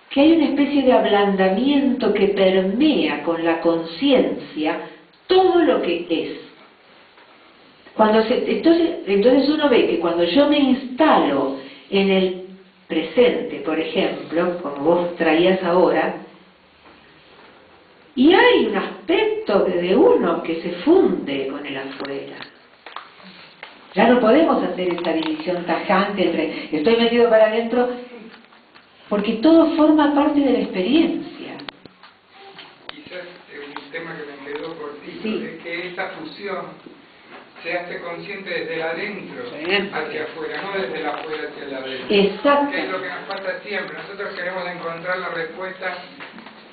[SPEAKER 1] que hay una especie de ablandamiento que permea con la conciencia todo lo que es. Entonces uno ve que cuando yo me instalo en el presente, por ejemplo, como vos traías ahora, y hay un aspecto de uno que se funde con el afuera. Ya no podemos hacer esta división tajante entre estoy metido para adentro, porque todo forma parte de la experiencia.
[SPEAKER 5] Quizás esa fusión se hace consciente desde el adentro hacia afuera, no desde el afuera hacia el adentro.
[SPEAKER 1] Exacto.
[SPEAKER 5] Que es lo que nos pasa siempre. Nosotros queremos encontrar la respuesta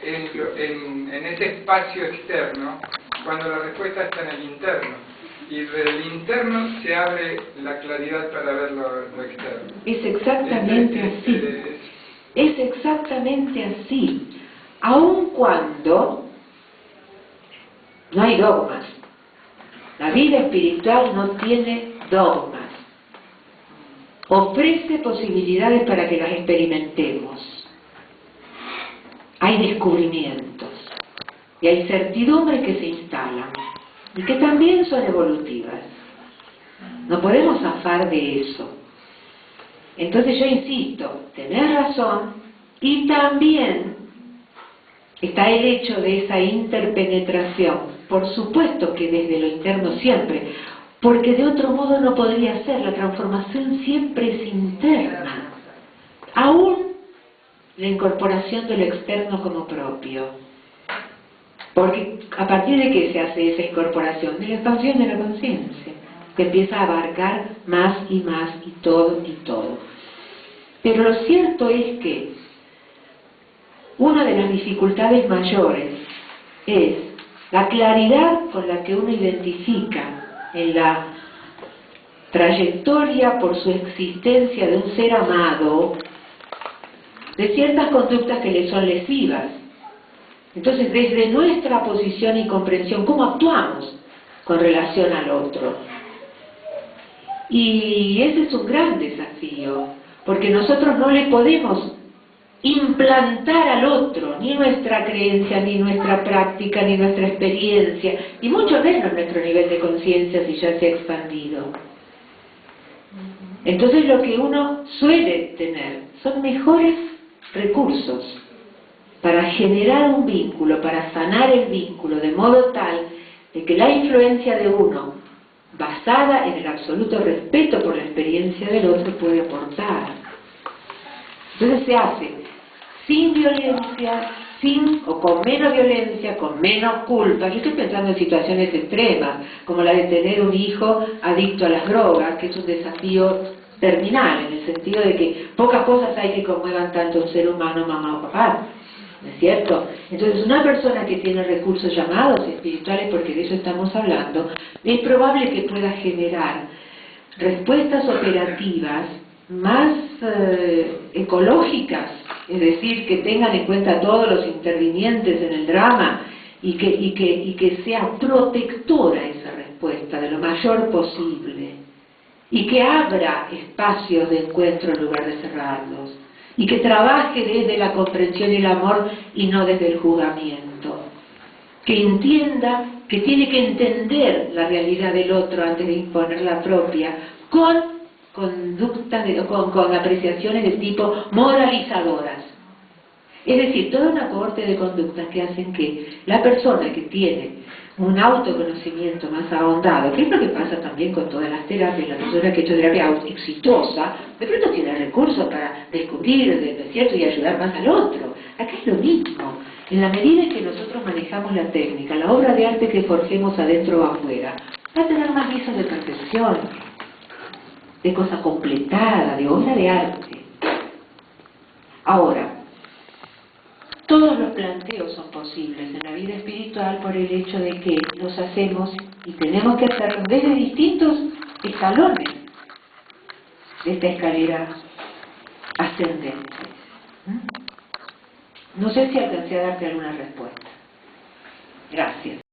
[SPEAKER 5] en ese espacio externo, cuando la respuesta está en el interno. Y del interno se abre la claridad para ver lo externo.
[SPEAKER 1] Es exactamente así. Es exactamente así. Aun cuando no hay dogmas. La vida espiritual no tiene dogmas. Ofrece posibilidades para que las experimentemos. Hay descubrimientos y hay certidumbres que se instalan y que también son evolutivas. No podemos zafar de eso. Entonces yo insisto, tenés razón, y también está el hecho de esa interpenetración. Por supuesto que desde lo interno siempre, porque de otro modo no podría ser. La transformación siempre es interna. Aún la incorporación de lo externo como propio. Porque a partir de qué se hace esa incorporación, de la expansión de la conciencia, que empieza a abarcar más y más y todo y todo. Pero lo cierto es que una de las dificultades mayores es la claridad con la que uno identifica en la trayectoria por su existencia de un ser amado de ciertas conductas que le son lesivas. Entonces, desde nuestra posición y comprensión, ¿cómo actuamos con relación al otro? Y ese es un gran desafío, porque nosotros no le podemos implantar al otro ni nuestra creencia, ni nuestra práctica, ni nuestra experiencia, y mucho menos nuestro nivel de conciencia si ya se ha expandido. Entonces lo que uno suele tener son mejores recursos para generar un vínculo, para sanar el vínculo, de modo tal de que la influencia de uno, basada en el absoluto respeto por la experiencia del otro, puede aportar. Entonces se hace sin violencia, sin o con menos violencia, con menos culpa. Yo estoy pensando en situaciones extremas, como la de tener un hijo adicto a las drogas, que es un desafío terminal, en el sentido de que pocas cosas hay que conmuevan tanto a un ser humano, mamá o papá. ¿No es cierto? Entonces, una persona que tiene recursos llamados espirituales, porque de eso estamos hablando, es probable que pueda generar respuestas operativas más ecológicas, es decir, que tengan en cuenta a todos los intervinientes en el drama y que sea protectora esa respuesta de lo mayor posible, y que abra espacios de encuentro en lugar de cerrarlos, y que trabaje desde la comprensión y el amor y no desde el juzgamiento, que entienda que tiene que entender la realidad del otro antes de imponer la propia, con conductas, con apreciaciones de tipo moralizadoras. Es decir, toda una cohorte de conductas que hacen que la persona que tiene un autoconocimiento más ahondado, que es lo que pasa también con todas las terapias, la persona que ha hecho terapia exitosa, de pronto tiene recursos para descubrir, ¿no es cierto?, y ayudar más al otro. Acá es lo mismo. En la medida en que nosotros manejamos la técnica, la obra de arte que forjemos adentro o afuera, va a tener más visos de perfección, de cosa completada, de obra de arte. Ahora, todos los planteos son posibles en la vida espiritual por el hecho de que los hacemos y tenemos que hacerlo desde distintos escalones de esta escalera ascendente. No sé si alcancé a darte alguna respuesta. Gracias.